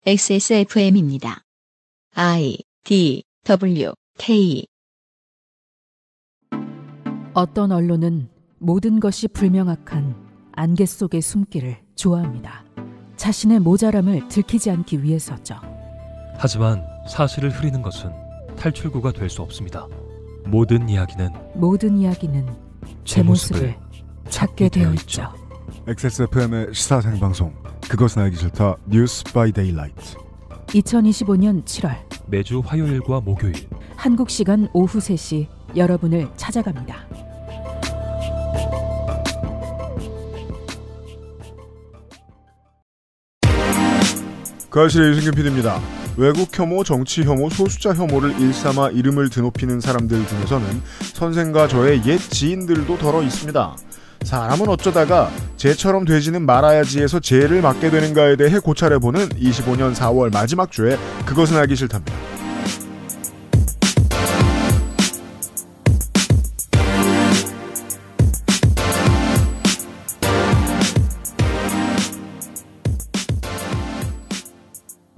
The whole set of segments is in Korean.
XSFM입니다. I, D, W, K. 어떤 언론은 모든 것이 불명확한 안개 속의 숨기를 좋아합니다. 자신의 모자람을 들키지 않기 위해서죠. 하지만 사실을 흐리는 것은 탈출구가 될 수 없습니다. 모든 이야기는 제 모습을 찾게 되어 있죠. XSFM의 시사생방송 그것은 알기 싫다 뉴스 바이 데일라이트 2025년 7월 매주 화요일과 목요일 한국 시간 오후 3시 여러분을 찾아갑니다. 그아실의 유승균 PD입니다. 외국 혐오, 정치 혐오, 소수자 혐오를 일삼아 이름을 드높이는 사람들 중에서는 선생과 저의 옛 지인들도 덜어 있습니다. 사람은 어쩌다가 쟤처럼 되지는 말아야지에서 쟤를 맡게 되는가에 대해 고찰해보는 25년 4월 마지막 주에 그것은 알기 싫답니다.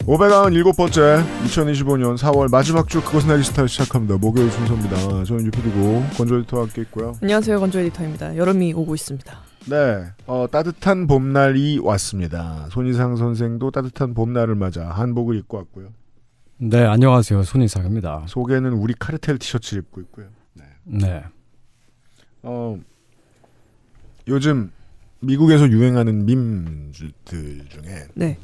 (597번째) 2025년 4월 마지막 주 그것은 알기 싫다 시작합니다. 목요일 순서입니다. 저는 유피디고 건조 에디터와 함께 있고요. 안녕하세요, 건조 에디터입니다. 여름이 오고 있습니다. 네, 따뜻한 봄날이 왔습니다. 손희상 선생도 따뜻한 봄날을 맞아 한복을 입고 왔고요. 네, 안녕하세요, 손희상입니다. 속에는 우리 카르텔 티셔츠를 입고 있고요. 네. 요즘 미국에서 유행하는 밈들 중에 네.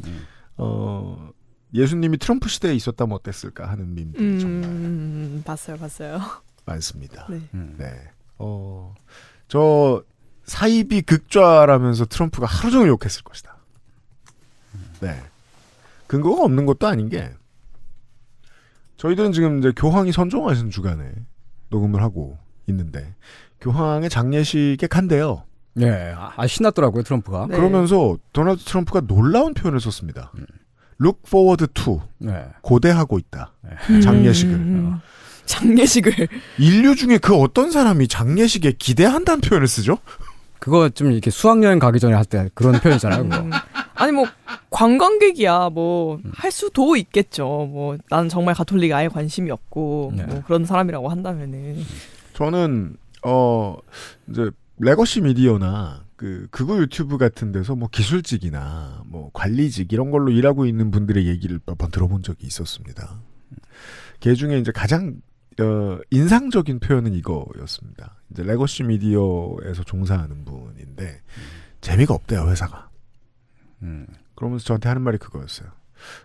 예수님이 트럼프 시대에 있었다면 어땠을까 하는 밈들이 정말 봤어요. 많습니다. 네. 네. 저 사이비 극좌라면서 트럼프가 하루 종일 욕했을 것이다. 네. 근거가 없는 것도 아닌 게 저희들은 지금 이제 교황이 선종하신 주간에 녹음을 하고 있는데 교황의 장례식에 간대요. 네, 신났더라고요, 트럼프가. 네. 그러면서 도널드 트럼프가 놀라운 표현을 썼습니다. Look forward to. 네. 고대하고 있다. 장례식을. 장례식을. 인류 중에 그 어떤 사람이 장례식에 기대한다는 표현을 쓰죠? 그거 좀 이렇게 수학여행 가기 전에 할 때 그런 표현이잖아요. 그거. 아니 뭐 관광객이야 뭐 할 수도 있겠죠. 뭐 나는 정말 가톨릭에 아예 관심이 없고 네. 뭐 그런 사람이라고 한다면은. 저는 이제 레거시 미디어나 극우 유튜브 같은 데서 뭐 기술직이나 뭐 관리직 이런 걸로 일하고 있는 분들의 얘기를 몇 번 들어본 적이 있었습니다. 그 중에 이제 가장 인상적인 표현은 이거였습니다. 이제 레거시 미디어에서 종사하는 분인데 재미가 없대요, 회사가. 그러면서 저한테 하는 말이 그거였어요.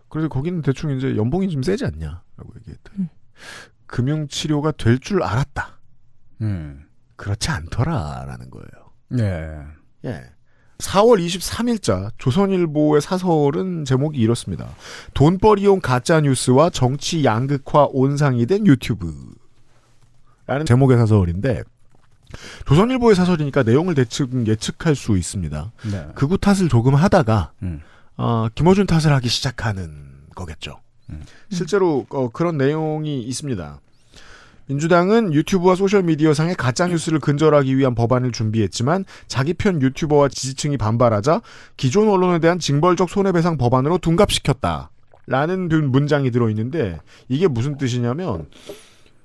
그래서 거기는 대충 이제 연봉이 좀 세지 않냐라고 얘기했더니 금융치료가 될 줄 알았다. 그렇지 않더라라는 거예요. 네. 예. 4월 23일자 조선일보의 사설은 제목이 이렇습니다. 돈벌이용 가짜뉴스와 정치 양극화 온상이 된 유튜브 라는 제목의 사설인데 조선일보의 사설이니까 내용을 대충 예측할 수 있습니다. 네. 극우 탓을 조금 하다가 김어준 탓을 하기 시작하는 거겠죠. 실제로 그런 내용이 있습니다. 민주당은 유튜브와 소셜미디어상의 가짜뉴스를 근절하기 위한 법안을 준비했지만 자기 편 유튜버와 지지층이 반발하자 기존 언론에 대한 징벌적 손해배상 법안으로 둔갑시켰다. 라는 문장이 들어있는데 이게 무슨 뜻이냐면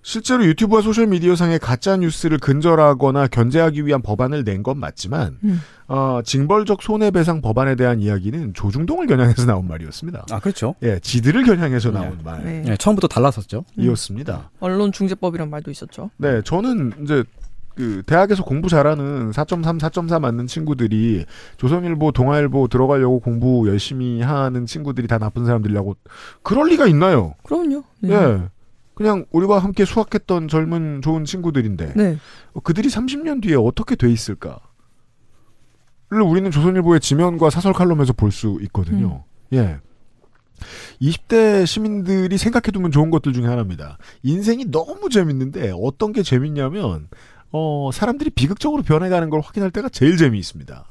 실제로 유튜브와 소셜미디어상의 가짜뉴스를 근절하거나 견제하기 위한 법안을 낸 건 맞지만 징벌적 손해배상 법안에 대한 이야기는 조중동을 겨냥해서 나온 말이었습니다. 아, 그렇죠. 예, 지들을 겨냥해서 나온 말. 네, 처음부터 달랐었죠. 이었습니다. 언론중재법이란 말도 있었죠. 네, 저는 이제 대학에서 공부 잘하는 4.3, 4.4 맞는 친구들이 조선일보, 동아일보 들어가려고 공부 열심히 하는 친구들이 다 나쁜 사람들이라고 그럴 리가 있나요? 그럼요. 네. 예. 그냥 우리와 함께 수학했던 젊은 좋은 친구들인데 네. 그들이 30년 뒤에 어떻게 돼 있을까? 를 우리는 조선일보의 지면과 사설 칼럼에서 볼 수 있거든요. 예. 20대 시민들이 생각해두면 좋은 것들 중에 하나입니다. 인생이 너무 재밌는데 어떤 게 재밌냐면 사람들이 비극적으로 변해가는 걸 확인할 때가 제일 재미있습니다.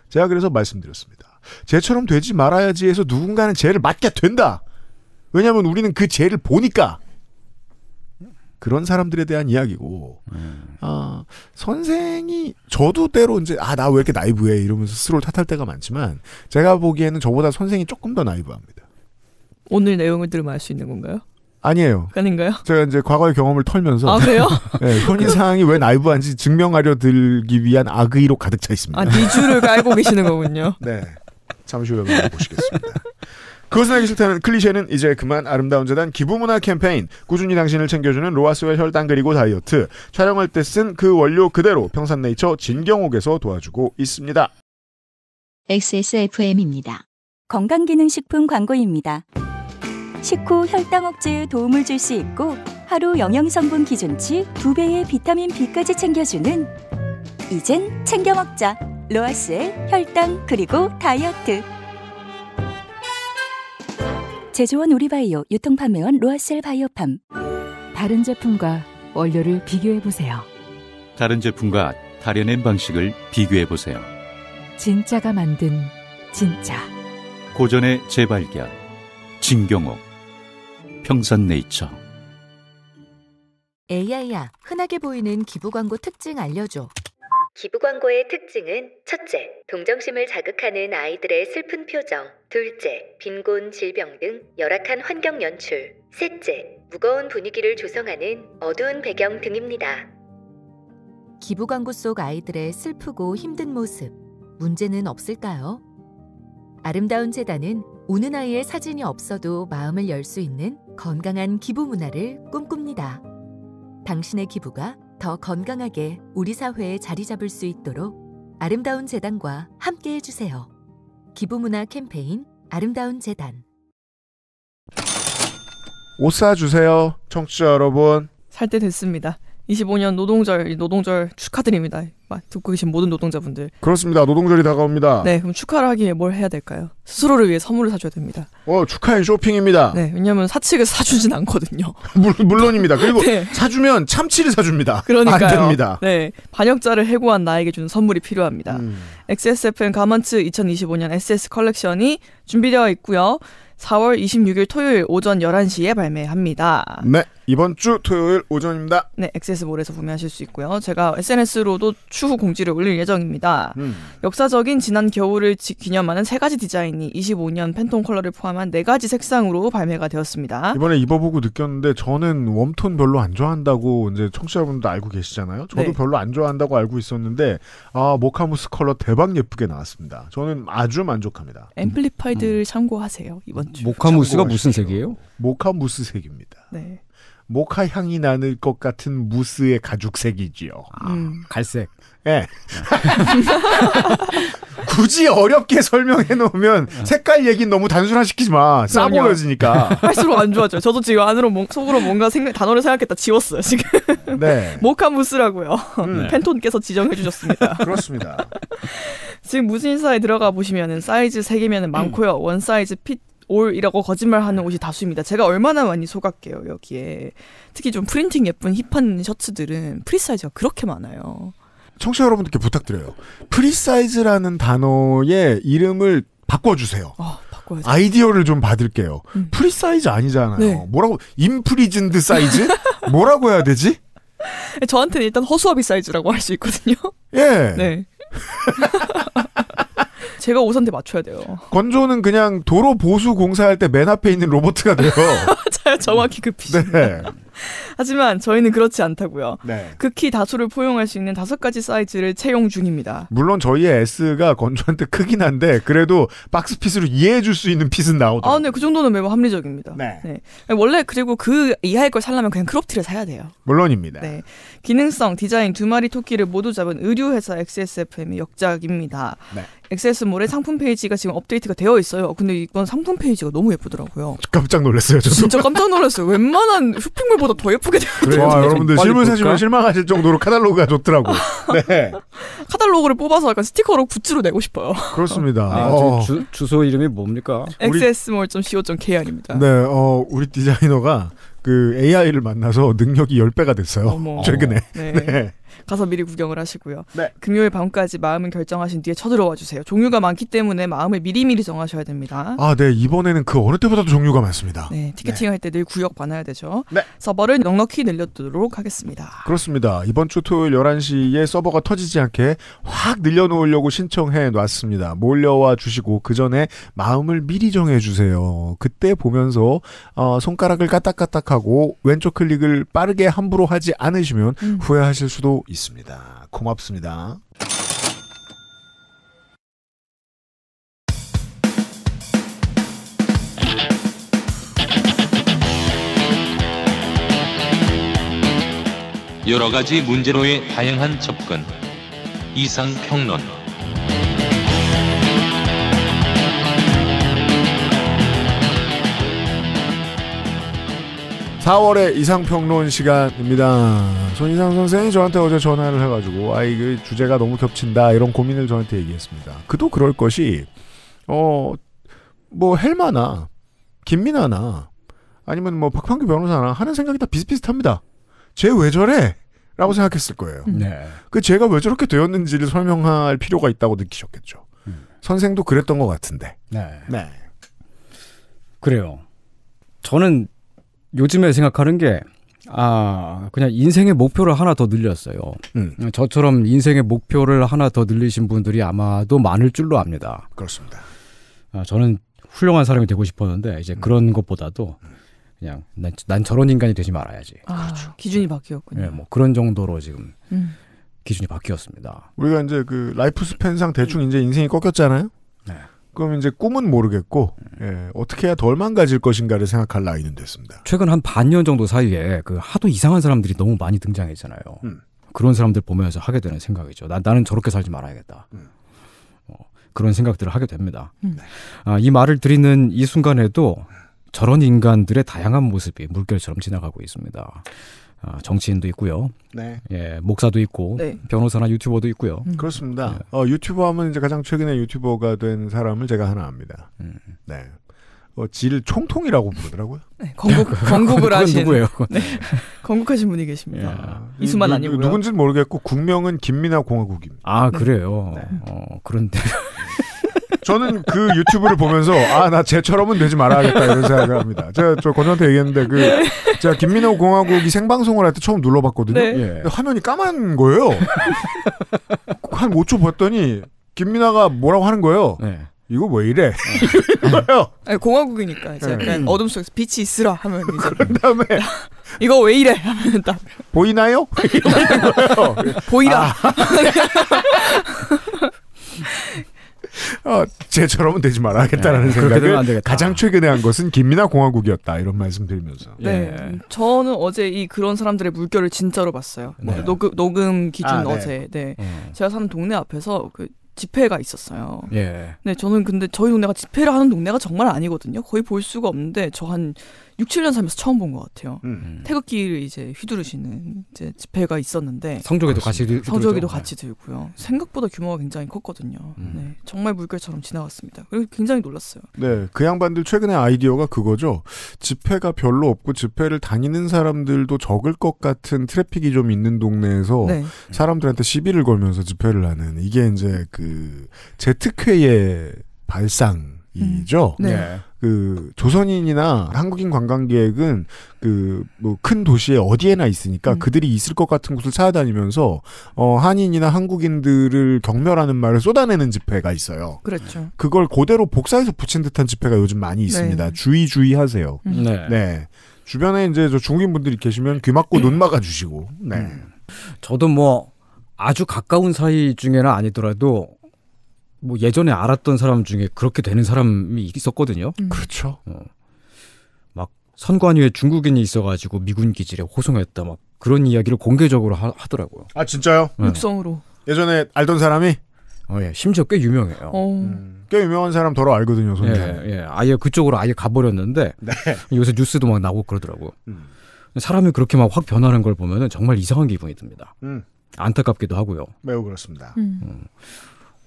제가 그래서 말씀드렸습니다. 쟤처럼 되지 말아야지 해서 누군가는 쟤를 맡게 된다. 왜냐하면 우리는 그 쟤를 보니까. 그런 사람들에 대한 이야기고, 선생이, 저도 때로 이제, 나 왜 이렇게 나이브해? 이러면서 스스로 탓할 때가 많지만, 제가 보기에는 저보다 선생이 조금 더 나이브합니다. 오늘 내용을 들으면 알 수 있는 건가요? 아니에요. 아닌가요? 제가 이제 과거의 경험을 털면서 아 그래요? 네, 현인사항이 왜 나이브한지 증명하려 들기 위한 악의로 가득 차 있습니다. 아, 니주를 깔고 계시는 거군요. 네. 잠시 후에 보시겠습니다. 그것은 알기 싫다는 클리셰는 이제 그만 아름다운 재단 기부문화 캠페인 꾸준히 당신을 챙겨주는 로아스웰 혈당 그리고 다이어트 촬영할 때 쓴 그 원료 그대로 평산네이처 진경옥에서 도와주고 있습니다. XSFM입니다. 건강기능식품 광고입니다. 식후 혈당 억제에 도움을 줄 수 있고 하루 영양성분 기준치 2배의 비타민 B까지 챙겨주는 이젠 챙겨 먹자. 로아스의 혈당 그리고 다이어트. 제조원 우리바이오 유통판매원 로아스엘 바이오팜. 다른 제품과 원료를 비교해보세요. 다른 제품과 다려낸 방식을 비교해보세요. 진짜가 만든 진짜. 고전의 재발견. 진경옥. 평산네이처. AI야, 흔하게 보이는 기부 광고 특징 알려줘. 기부 광고의 특징은 첫째, 동정심을 자극하는 아이들의 슬픈 표정, 둘째, 빈곤, 질병 등 열악한 환경 연출, 셋째, 무거운 분위기를 조성하는 어두운 배경 등입니다. 기부 광고 속 아이들의 슬프고 힘든 모습, 문제는 없을까요? 아름다운 재단은 우는 아이의 사진이 없어도 마음을 열 수 있는 건강한 기부 문화를 꿈꿉니다. 당신의 기부가 더 건강하게 우리 사회에 자리 잡을 수 있도록 아름다운 재단과 함께해 주세요. 기부문화 캠페인 아름다운 재단. 옷 사주세요. 청취자 여러분. 살 때 됐습니다. 25년 노동절 축하드립니다. 듣고 계신 모든 노동자분들. 그렇습니다. 노동절이 다가옵니다. 네, 그럼 축하를 하기 위해 뭘 해야 될까요? 스스로를 위해 선물을 사줘야 됩니다. 축하인 쇼핑입니다. 네, 왜냐하면 사측을 사주진 않거든요. 물론입니다. 그리고 네. 사주면 참치를 사줍니다. 그러니까요. 안 됩니다. 네, 반역자를 해고한 나에게 주는 선물이 필요합니다. XSFM 가먼츠 2025년 SS 컬렉션이 준비되어 있고요. 4월 26일 토요일 오전 11시에 발매합니다. 네, 이번 주 토요일 오전입니다. 네, XS몰에서 구매하실 수 있고요. 제가 SNS로도 추후 공지를 올릴 예정입니다. 역사적인 지난 겨울을 기념하는 3가지 디자인이 25년 팬톤 컬러를 포함한 4가지 색상으로 발매가 되었습니다. 이번에 입어보고 느꼈는데 저는 웜톤 별로 안 좋아한다고 이제 청취자분들도 알고 계시잖아요. 저도 네. 별로 안 좋아한다고 알고 있었는데 모카무스 컬러 대박 예쁘게 나왔습니다. 저는 아주 만족합니다. 앰플리파이드를 참고하세요. 이번 주. 모카무스가 무슨 색이에요? 모카무스 색입니다. 네. 모카 향이 나는 것 같은 무스의 가죽색이지요. 갈색. 예. 굳이 어렵게 설명해 놓으면 색깔 얘기는 너무 단순화시키지 마. 싸 보여지니까. 할수록 안 좋아져요. 저도 지금 속으로 뭔가 단어를 생각했다 지웠어요. 지금. 네. 모카무스라고요. 팬톤께서 지정해 주셨습니다. 그렇습니다. 지금 무신사에 들어가 보시면은 사이즈 3개면은 많고요. 원 사이즈 핏 올이라고 거짓말하는 옷이 다수입니다. 제가 얼마나 많이 속았게요 여기에. 특히 좀 프린팅 예쁜 힙한 셔츠들은 프리사이즈가 그렇게 많아요. 청취자 여러분들께 부탁드려요. 프리사이즈라는 단어의 이름을 바꿔주세요. 바꿔야죠. 아이디어를 좀 받을게요. 프리사이즈 아니잖아요. 네. 뭐라고? 임프리즌드 사이즈? 뭐라고 해야 되지? 저한테는 일단 허수아비 사이즈라고 할 수 있거든요. 예. 네. 제가 옷한테 맞춰야 돼요. 건조는 그냥 도로 보수 공사할 때 맨 앞에 있는 로봇가 돼요. 맞아요. 정확히 그 핏. 네. 하지만 저희는 그렇지 않다고요. 네. 극히 다수를 포용할 수 있는 5가지 사이즈를 채용 중입니다. 물론 저희의 S가 건조한테 크긴 한데 그래도 박스핏으로 이해해 줄 수 있는 핏은 나오더라고요. 네. 그 정도는 매우 합리적입니다. 네. 네. 원래 그리고 그 이하의 걸 사려면 그냥 크롭티를 사야 돼요. 물론입니다. 네. 기능성, 디자인 2마리 토끼를 모두 잡은 의류회사 XSFM의 역작입니다. 네. XS몰의 상품 페이지가 지금 업데이트가 되어 있어요. 근데 이건 상품 페이지가 너무 예쁘더라고요. 깜짝 놀랐어요. 저도. 진짜 깜짝 놀랐어요. 웬만한 쇼핑몰보다 더 예쁘게 되어요. 와, 여러분들 실물 사시면 실망하실 정도로 카탈로그가 좋더라고. 네. 카탈로그를 뽑아서 약간 스티커로 굿즈로 내고 싶어요. 그렇습니다. 주소 이름이 뭡니까? xsmall.co.kr입니다. 네, 우리 디자이너가 그 AI를 만나서 능력이 10배가 됐어요. 어머. 최근에. 네. 네. 가서 미리 구경을 하시고요. 네. 금요일 밤까지 마음을 결정하신 뒤에 쳐들어와 주세요. 종류가 많기 때문에 마음을 미리미리 정하셔야 됩니다. 아, 네. 이번에는 그 어느 때보다도 종류가 많습니다. 네, 티켓팅할 때 늘 구역 많아야 되죠. 네. 서버를 넉넉히 늘려두도록 하겠습니다. 그렇습니다. 이번 주 토요일 11시에 서버가 터지지 않게 확 늘려놓으려고 신청해 놨습니다. 몰려와 주시고 그 전에 마음을 미리 정해주세요. 그때 보면서 손가락을 까딱까딱하고 왼쪽 클릭을 빠르게 함부로 하지 않으시면 후회하실 수도 있습니다. 고맙습니다. 여러 가지 문제로의 다양한 접근. 이상평론. 4월의 이상평론 시간입니다. 손이상 선생이 저한테 어제 전화를 해가지고 그 주제가 너무 겹친다 이런 고민을 저한테 얘기했습니다. 그도 그럴 것이 뭐 헬마나 김민아나 아니면 뭐 박판규 변호사나 하는 생각이 다 비슷비슷합니다. 쟤 왜 저래? 라고 생각했을 거예요. 네. 그 제가 왜 저렇게 되었는지를 설명할 필요가 있다고 느끼셨겠죠. 선생도 그랬던 것 같은데. 네. 네. 그래요. 저는 요즘에 생각하는 게 그냥 인생의 목표를 하나 더 늘렸어요. 저처럼 인생의 목표를 하나 더 늘리신 분들이 아마도 많을 줄로 압니다. 그렇습니다. 저는 훌륭한 사람이 되고 싶었는데 이제 그런 것보다도 그냥 난 저런 인간이 되지 말아야지. 그렇죠. 기준이 바뀌었군요. 뭐 그런 정도로 지금 기준이 바뀌었습니다. 우리가 이제 그 라이프 스팬상 대충 이제 인생이 꺾였잖아요. 네. 그럼 이제 꿈은 모르겠고 어떻게 해야 덜 망가질 것인가를 생각할 나이는 됐습니다. 최근 한 반년 정도 사이에 그 하도 이상한 사람들이 너무 많이 등장했잖아요. 그런 사람들 보면서 하게 되는 생각이죠. 나는 저렇게 살지 말아야겠다. 그런 생각들을 하게 됩니다. 이 말을 드리는 이 순간에도 저런 인간들의 다양한 모습이 물결처럼 지나가고 있습니다. 정치인도 있고요. 네. 목사도 있고, 네. 변호사나 유튜버도 있고요. 그렇습니다. 유튜버 하면 이제 가장 최근에 유튜버가 된 사람을 제가 하나 압니다. 네. 질 총통이라고 부르더라고요. 네, 건국을 하신 누구예요? 네, 건국하신 분이 계십니다. 이수만 아니고요. 누군지는 모르겠고 국명은 김민아 공화국입니다. 아, 그래요. 네. 그런데 저는 그 유튜브를 보면서 나 쟤처럼은 되지 말아야겠다 이런 생각을 합니다. 제가 권한테 얘기했는데 제가 김민아 공화국이 생방송을 할 때 처음 눌러봤거든요. 네. 화면이 까만 거예요. 한 5초 봤더니 김민아가 뭐라고 하는 거예요. 네. 이거 왜 이래? 이거요. 공화국이니까 이제 약간 어둠 속에서 빛이 있으라 하면 이제 그런 다음에 이거 왜 이래? 하면 딱 보이나요? 보이라. 쟤처럼은 되지 말아야겠다라는 생각을 가장 최근에 한 것은 김민아 공화국이었다 이런 말씀 드리면서. 네, 저는 어제 그런 사람들의 물결을 진짜로 봤어요. 네. 녹음 기준 네. 어제. 네. 제가 사는 동네 앞에서 그 집회가 있었어요. 예. 네, 저는 근데 저희 동네가 집회를 하는 동네가 정말 아니거든요. 거의 볼 수가 없는데 저 한 6, 7년 살면서 처음 본 것 같아요. 태극기를 이제 휘두르시는 이제 집회가 있었는데 성조기도 같이 휘두르죠. 성조기도 같이 들고요. 생각보다 규모가 굉장히 컸거든요. 네, 정말 물결처럼 지나갔습니다. 그리고 굉장히 놀랐어요. 네, 그 양반들 최근에 아이디어가 그거죠. 집회가 별로 없고 집회를 다니는 사람들도 적을 것 같은 트래픽이 좀 있는 동네에서 네. 사람들한테 시비를 걸면서 집회를 하는 이게 이제 그 재특회의 발상이죠. 네. 그 조선인이나 한국인 관광객은 그 뭐 큰 도시에 어디에나 있으니까 그들이 있을 것 같은 곳을 찾아다니면서 한인이나 한국인들을 경멸하는 말을 쏟아내는 집회가 있어요. 그렇죠. 그걸 그대로 복사해서 붙인 듯한 집회가 요즘 많이 있습니다. 네. 주의하세요. 네. 네. 주변에 이제 저 중국인 분들이 계시면 귀 막고 눈 막아 주시고. 네. 저도 뭐 아주 가까운 사이 중에는 아니더라도 뭐 예전에 알았던 사람 중에 그렇게 되는 사람이 있었거든요. 그렇죠. 막 선관위에 중국인이 있어가지고 미군 기지에 호송했다 막 그런 이야기를 공개적으로 하더라고요. 아 진짜요? 육성으로. 예전에 알던 사람이? 예, 심지어 꽤 유명해요. 꽤 유명한 사람 더러 알거든요. 예, 아예 그쪽으로 아예 가버렸는데 네. 요새 뉴스도 막 나오고 그러더라고요. 사람이 그렇게 막 확 변하는 걸 보면은 정말 이상한 기분이 듭니다. 안타깝기도 하고요. 매우 그렇습니다.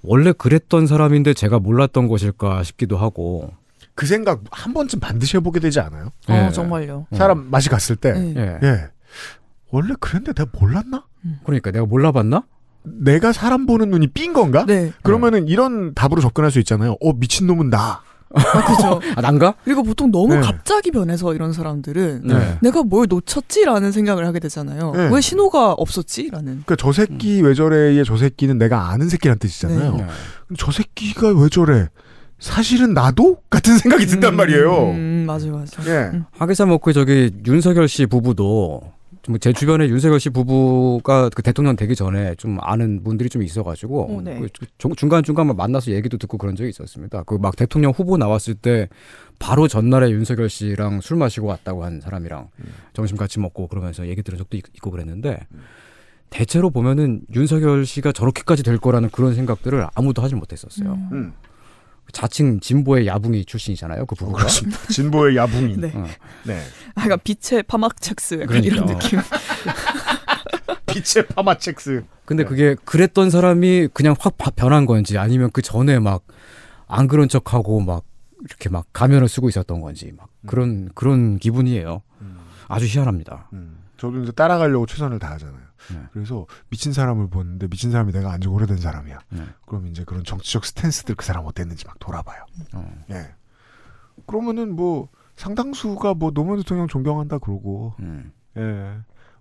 원래 그랬던 사람인데 제가 몰랐던 것일까 싶기도 하고. 그 생각 한 번쯤 반드시 해보게 되지 않아요? 정말요. 사람 맛이 갔을 때. 네. 예. 원래 그랬는데 내가 몰랐나? 그러니까 내가 몰라봤나? 내가 사람 보는 눈이 삔 건가? 네. 그러면은 이런 답으로 접근할 수 있잖아요. 미친놈은 나. 그죠. 난가? 그리고 보통 너무 갑자기 변해서 이런 사람들은 내가 뭘 놓쳤지라는 생각을 하게 되잖아요. 왜 신호가 없었지라는. 그러니까 저 새끼 왜 저래의 저 새끼는 내가 아는 새끼란 뜻이잖아요. 저 새끼가 왜 저래? 사실은 나도? 같은 생각이 든단 말이에요. 맞아요. 하기사 먹고 저기 윤석열 씨 부부도 제 주변에 윤석열 씨 부부가 그 대통령 되기 전에 좀 아는 분들이 좀 있어가지고 중간중간 만나서 얘기도 듣고 그런 적이 있었습니다. 그 막 대통령 후보 나왔을 때 바로 전날에 윤석열 씨랑 술 마시고 왔다고 한 사람이랑 점심 같이 먹고 그러면서 얘기 들은 적도 있고 그랬는데 대체로 보면은 윤석열 씨가 저렇게까지 될 거라는 그런 생각들을 아무도 하지 못했었어요. 자칭 진보의 야붕이 출신이잖아요, 그 부부가. 그렇습니다. 진보의 야붕이. 네. 네. 약간 빛의 파마첵스 약간 그러니까. 이런 느낌. 빛의 파마첵스. 근데 그게 그랬던 사람이 그냥 확 변한 건지 아니면 그 전에 막 안 그런 척하고 막 이렇게 막 가면을 쓰고 있었던 건지 막 그런 기분이에요. 아주 희한합니다. 저도 이제 따라가려고 최선을 다하잖아요. 그래서 미친 사람을 보는데 미친 사람이 내가 안지 오래된 사람이야. 그럼 이제 그런 정치적 스탠스들 그 사람 어땠는지 막 돌아봐요. 예. 그러면은 뭐 상당수가 뭐 노무현 대통령 존경한다 그러고, 예.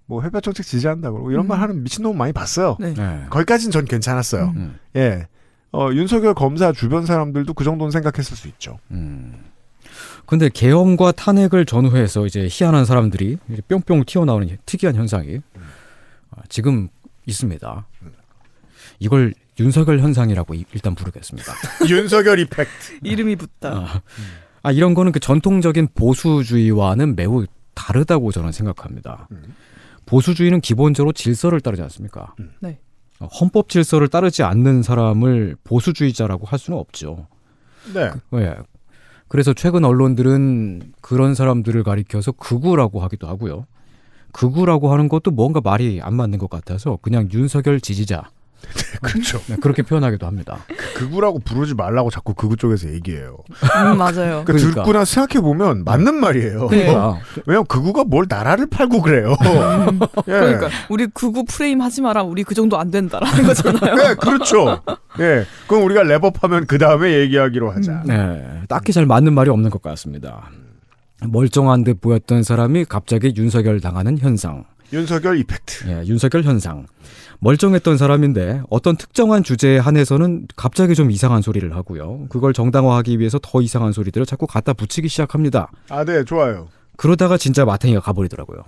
뭐 해외 정책 지지한다 그러고 이런 말 하는 미친놈 많이 봤어요. 네. 거기까지는 전 괜찮았어요. 예. 윤석열 검사 주변 사람들도 그 정도는 생각했을 수 있죠. 근데 계엄과 탄핵을 전후해서 이제 희한한 사람들이 이제 뿅뿅 튀어나오는 특이한 현상이 지금 있습니다. 이걸 윤석열 현상이라고 일단 부르겠습니다. 윤석열 이펙트. 이름이 붙다. 이런 거는 그 전통적인 보수주의와는 매우 다르다고 저는 생각합니다. 보수주의는 기본적으로 질서를 따르지 않습니까? 네. 헌법 질서를 따르지 않는 사람을 보수주의자라고 할 수는 없죠. 네. 그래서 최근 언론들은 그런 사람들을 가리켜서 극우라고 하기도 하고요. 극우라고 하는 것도 뭔가 말이 안 맞는 것 같아서 그냥 윤석열 지지자. 네, 그렇죠. 네, 그렇게 표현하기도 합니다. 극우라고 부르지 말라고 자꾸 극우 쪽에서 얘기해요. 맞아요. 그러니까 듣고나 생각해보면 맞는 말이에요. 그러니까. 왜냐면 극우가 뭘 나라를 팔고 그래요. 예. 그러니까 우리 극우 프레임 하지 마라. 우리 그 정도 안 된다라는 거잖아요. 네, 그렇죠. 예, 그럼 우리가 랩업하면 그 다음에 얘기하기로 하자. 네, 딱히 잘 맞는 말이 없는 것 같습니다. 멀쩡한 듯 보였던 사람이 갑자기 윤석열 당하는 현상. 윤석열 이펙트. 예, 윤석열 현상. 멀쩡했던 사람인데 어떤 특정한 주제에 한해서는 갑자기 좀 이상한 소리를 하고요. 그걸 정당화하기 위해서 더 이상한 소리들을 자꾸 갖다 붙이기 시작합니다. 네, 좋아요. 그러다가 진짜 마탱이가 가버리더라고요.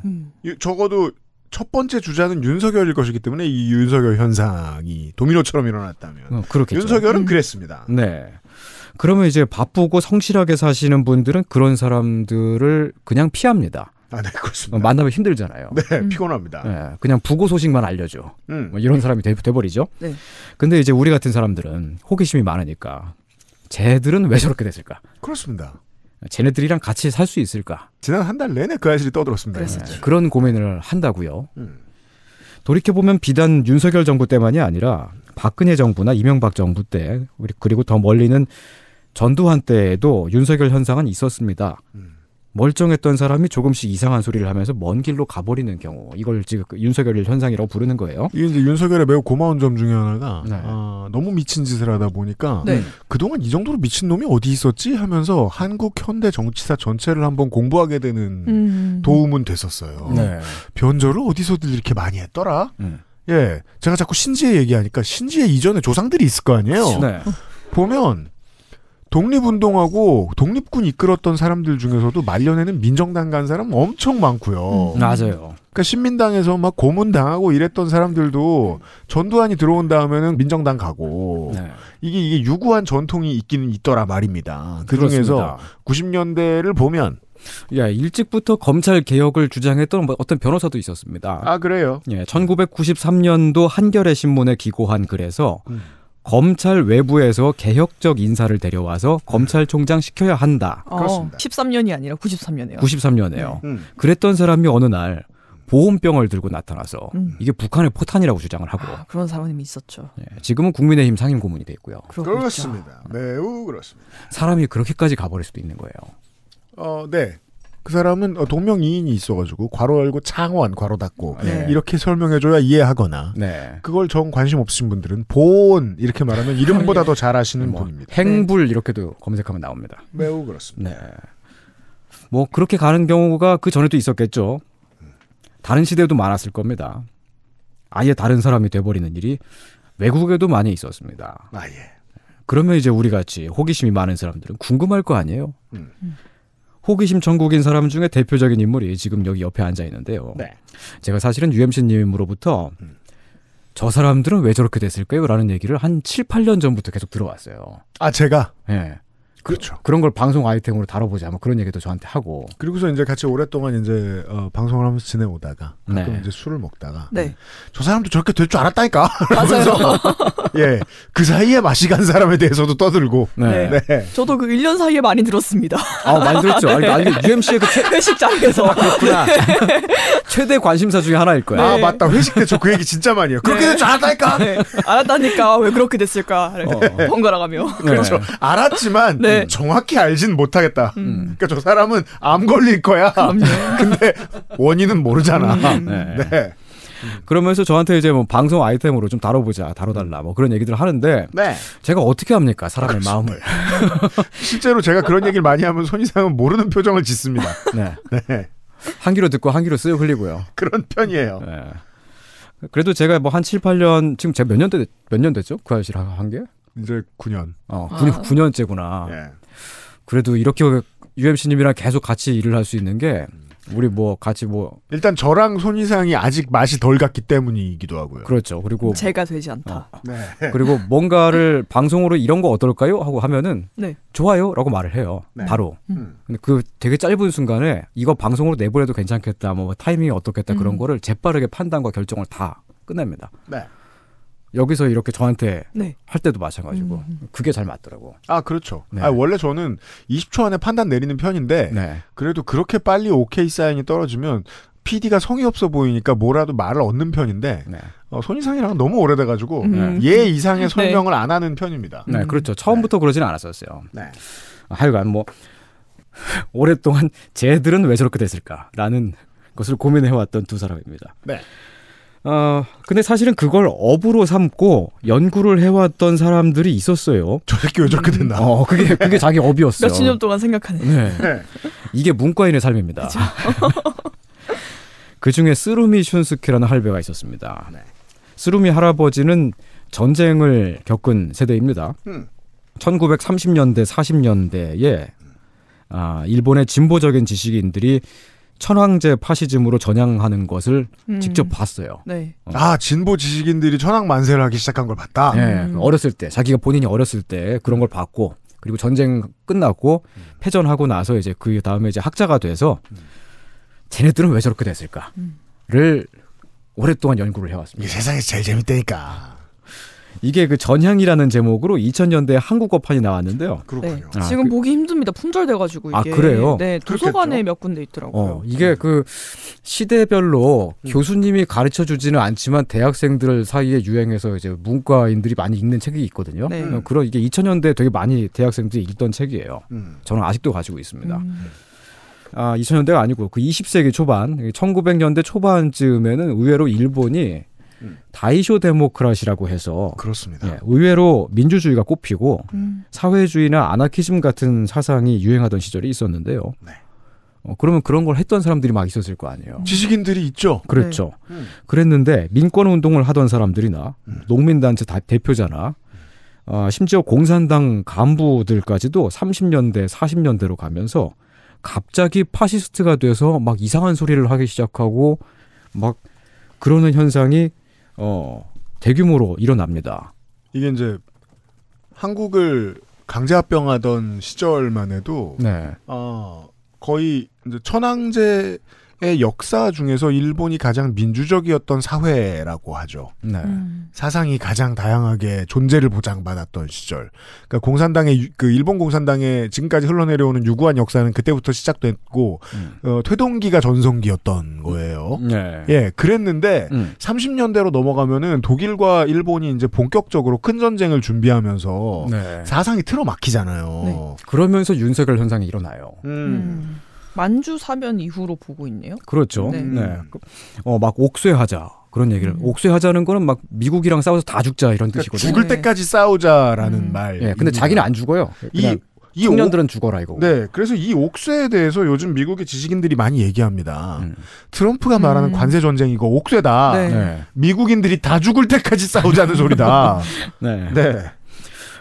적어도 첫 번째 주자는 윤석열일 것이기 때문에 이 윤석열 현상이 도미노처럼 일어났다면 그렇겠죠. 윤석열은 그랬습니다. 네. 그러면 이제 바쁘고 성실하게 사시는 분들은 그런 사람들을 그냥 피합니다. 네, 그렇습니다. 만나면 힘들잖아요. 네, 피곤합니다. 네, 그냥 부고 소식만 알려줘. 뭐 이런 사람이 돼버리죠. 네. 근데 이제 우리 같은 사람들은 호기심이 많으니까 쟤들은 왜 저렇게 됐을까? 그렇습니다. 쟤네들이랑 같이 살 수 있을까? 지난 한 달 내내 그 사실이 떠들었습니다. 네, 그런 고민을 한다고요. 돌이켜보면 비단 윤석열 정부 때만이 아니라 박근혜 정부나 이명박 정부 때 그리고 더 멀리는 전두환 때에도 윤석열 현상은 있었습니다. 멀쩡했던 사람이 조금씩 이상한 소리를 하면서 먼 길로 가버리는 경우, 이걸 지금 윤석열 현상이라고 부르는 거예요. 이게 이제 윤석열의 매우 고마운 점 중에 하나가 너무 미친 짓을 하다 보니까 그동안 이 정도로 미친 놈이 어디 있었지 하면서 한국 현대 정치사 전체를 한번 공부하게 되는 도움은 됐었어요. 네. 변절을 어디서들 이렇게 많이 했더라? 예, 제가 자꾸 신지혜 얘기하니까 신지혜 이전에 조상들이 있을 거 아니에요. 네. 보면 독립운동하고 독립군 이끌었던 사람들 중에서도 말년에는 민정당 간 사람 엄청 많고요. 맞아요. 그러니까 신민당에서 막 고문당하고 이랬던 사람들도 전두환이 들어온 다음에는 민정당 가고 이게 유구한 전통이 있기는 있더라 말입니다. 그 중에서 90년대를 보면 일찍부터 검찰 개혁을 주장했던 어떤 변호사도 있었습니다. 그래요? 예, 1993년도 한겨레 신문에 기고한 글에서 검찰 외부에서 개혁적 인사를 데려와서 검찰총장 시켜야 한다. 그렇습니다. 13년이 아니라 93년이에요. 93년에요. 그랬던 사람이 어느 날 보온병을 들고 나타나서 이게 북한의 포탄이라고 주장을 하고 그런 사람이 있었죠. 예, 지금은 국민의힘 상임고문이 돼 있고요. 그렇습니다. 매우 그렇습니다. 사람이 그렇게까지 가버릴 수도 있는 거예요. 네. 그 사람은 동명이인이 있어가지고 괄호 열고 창원 괄호 닫고 네. 이렇게 설명해줘야 이해하거나 네. 그걸 정 관심 없으신 분들은 본 이렇게 말하면 이름보다 더 잘 아시는 분입니다. 행불 이렇게도 검색하면 나옵니다. 매우 그렇습니다. 네. 뭐 그렇게 가는 경우가 그 전에도 있었겠죠. 다른 시대에도 많았을 겁니다. 아예 다른 사람이 돼버리는 일이 외국에도 많이 있었습니다. 아, 예. 그러면 이제 우리 같이 호기심이 많은 사람들은 궁금할 거 아니에요. 호기심 천국인 사람 중에 대표적인 인물이 지금 여기 옆에 앉아 있는데요. 네. 제가 사실은 UMC님으로부터 저 사람들은 왜 저렇게 됐을까요? 라는 얘기를 한 7, 8년 전부터 계속 들어왔어요. 아, 제가? 네. 그렇죠. 그런 걸 방송 아이템으로 다뤄보자. 뭐 그런 얘기도 저한테 하고. 그리고서 이제 같이 오랫동안 이제 방송을 하면서 지내오다가 가끔 네. 이제 술을 먹다가 네. 저 사람도 저렇게 될 줄 알았다니까. 맞아요. 예, 그 사이에 맛이 간 사람에 대해서도 떠들고. 네. 네. 저도 그 1년 사이에 많이 들었습니다. 아, 많이 들었죠. 아니, UMC의 그 회식 자리에서. 그렇구나. 최대 관심사 중에 하나일 거야. 아, 맞다. 회식 때 저 그 얘기 진짜 많이 해요. 그렇게 될 줄 알았다니까. 네. 알았다니까 왜 그렇게 됐을까. 번갈아가며. 그렇죠. 알았지만 네. 정확히 알진 못하겠다. 그러니까 저 사람은 암 걸릴 거야. 근데 원인은 모르잖아. 네. 그러면서 저한테 이제 뭐 방송 아이템으로 좀 다뤄보자, 다뤄달라, 뭐 그런 얘기들 하는데, 네. 제가 어떻게 합니까, 사람의 마음을. 실제로 제가 그런 얘기를 많이 하면 손이상은 모르는 표정을 짓습니다. 네. 네. 한 귀로 듣고 한 귀로 쓱 흘리고요. 그런 편이에요. 네. 그래도 제가 뭐 한 7, 8년, 지금 제가 몇 년 됐죠? 그 아저씨를 한 게? 이제 9년. 9년째구나. 네. 그래도 이렇게 UMC님이랑 계속 같이 일을 할 수 있는 게, 우리 뭐 같이 뭐 일단 저랑 손이상이 아직 맛이 덜 갔기 때문이기도 하고요. 그렇죠. 그리고 제가 되지 않다. 네. 그리고 뭔가를 방송으로 이런 거 어떨까요? 하고 하면은 네. 좋아요라고 말을 해요. 네. 바로. 근데 그 되게 짧은 순간에 이거 방송으로 내보내도 괜찮겠다. 뭐 타이밍이 어떻겠다. 그런 거를 재빠르게 판단과 결정을 다 끝냅니다. 네. 여기서 이렇게 저한테 네. 할 때도 마찬가지고 그게 잘 맞더라고. 아, 그렇죠. 네. 아, 원래 저는 20초 안에 판단 내리는 편인데 네. 그래도 그렇게 빨리 오케이 사인이 떨어지면 PD가 성의 없어 보이니까 뭐라도 말을 얻는 편인데 네. 손이상이랑은 너무 오래돼가지고 얘 이상의 설명을 안 하는 편입니다. 네, 그렇죠. 처음부터 그러지는 않았었어요. 네. 하여간 뭐 오랫동안 쟤들은 왜 저렇게 됐을까라는 것을 고민해왔던 두 사람입니다. 네. 근데 사실은 그걸 업으로 삼고 연구를 해왔던 사람들이 있었어요. 저 새끼 왜 저렇게 됐나? 그게 자기 업이었어요. 몇십 년 동안 생각하네. 네. 이게 문과인의 삶입니다. 그 중에 스루미 슌스케라는 할배가 있었습니다. 네. 스루미 할아버지는 전쟁을 겪은 세대입니다. 1930년대, 40년대에 일본의 진보적인 지식인들이 천황제 파시즘으로 전향하는 것을 직접 봤어요. 네. 진보 지식인들이 천황 만세를 하기 시작한 걸 봤다? 네. 어렸을 때, 자기가 본인이 어렸을 때 그런 걸 봤고, 그리고 전쟁 끝났고, 패전하고 나서 이제 그 다음에 이제 학자가 돼서, 쟤네들은 왜 저렇게 됐을까를 오랫동안 연구를 해왔습니다. 이게 세상에서 제일 재밌다니까. 이게 그 전향이라는 제목으로 2000년대 한국어판이 나왔는데요. 그렇군요. 네. 지금 보기 힘듭니다. 품절돼가지고 이게. 그래요? 네, 도서관에 몇 군데 있더라고요. 이게 그 시대별로 교수님이 가르쳐 주지는 않지만 대학생들 사이에 유행해서 이제 문과인들이 많이 읽는 책이 있거든요. 네. 그런 이게 2000년대 되게 많이 대학생들이 읽던 책이에요. 저는 아직도 가지고 있습니다. 2000년대가 아니고 그 20세기 초반, 1900년대 초반쯤에는 의외로 일본이 다이쇼 데모크라시라고 해서 그렇습니다. 예, 의외로 민주주의가 꼽히고 사회주의나 아나키즘 같은 사상이 유행하던 시절이 있었는데요. 네. 그러면 그런 걸 했던 사람들이 막 있었을 거 아니에요. 지식인들이 있죠. 그렇죠. 그랬는데 민권운동을 하던 사람들이나 농민단체 대표자나 심지어 공산당 간부들까지도 30년대, 40년대로 가면서 갑자기 파시스트가 돼서 막 이상한 소리를 하기 시작하고 막 그러는 현상이 대규모로 일어납니다. 이게 이제 한국을 강제합병하던 시절만 해도 네. 거의 이제 천황제의 역사 중에서 일본이 가장 민주적이었던 사회라고 하죠. 네. 사상이 가장 다양하게 존재를 보장받았던 시절. 그러니까 공산당의 그 일본 공산당의 지금까지 흘러내려오는 유구한 역사는 그때부터 시작됐고 퇴동기가 전성기였던 거예요. 네. 예, 그랬는데 30년대로 넘어가면은 독일과 일본이 이제 본격적으로 큰 전쟁을 준비하면서 네. 사상이 틀어막히잖아요. 네. 그러면서 윤석열 현상이 일어나요. 만주 사변 이후로 보고 있네요. 그렇죠. 네. 막 옥쇄하자. 그런 얘기를. 옥쇄하자는 거는 막 미국이랑 싸워서 다 죽자 이런 뜻이거든요. 죽을 때까지 싸우자라는 말. 네, 근데 자기는 안 죽어요. 이 청년들은 죽어라 이거. 네, 그래서 이 옥쇄에 대해서 요즘 미국의 지식인들이 많이 얘기합니다. 트럼프가 말하는 관세 전쟁 이거 옥쇄다. 네. 미국인들이 다 죽을 때까지 싸우자는 소리다. 네.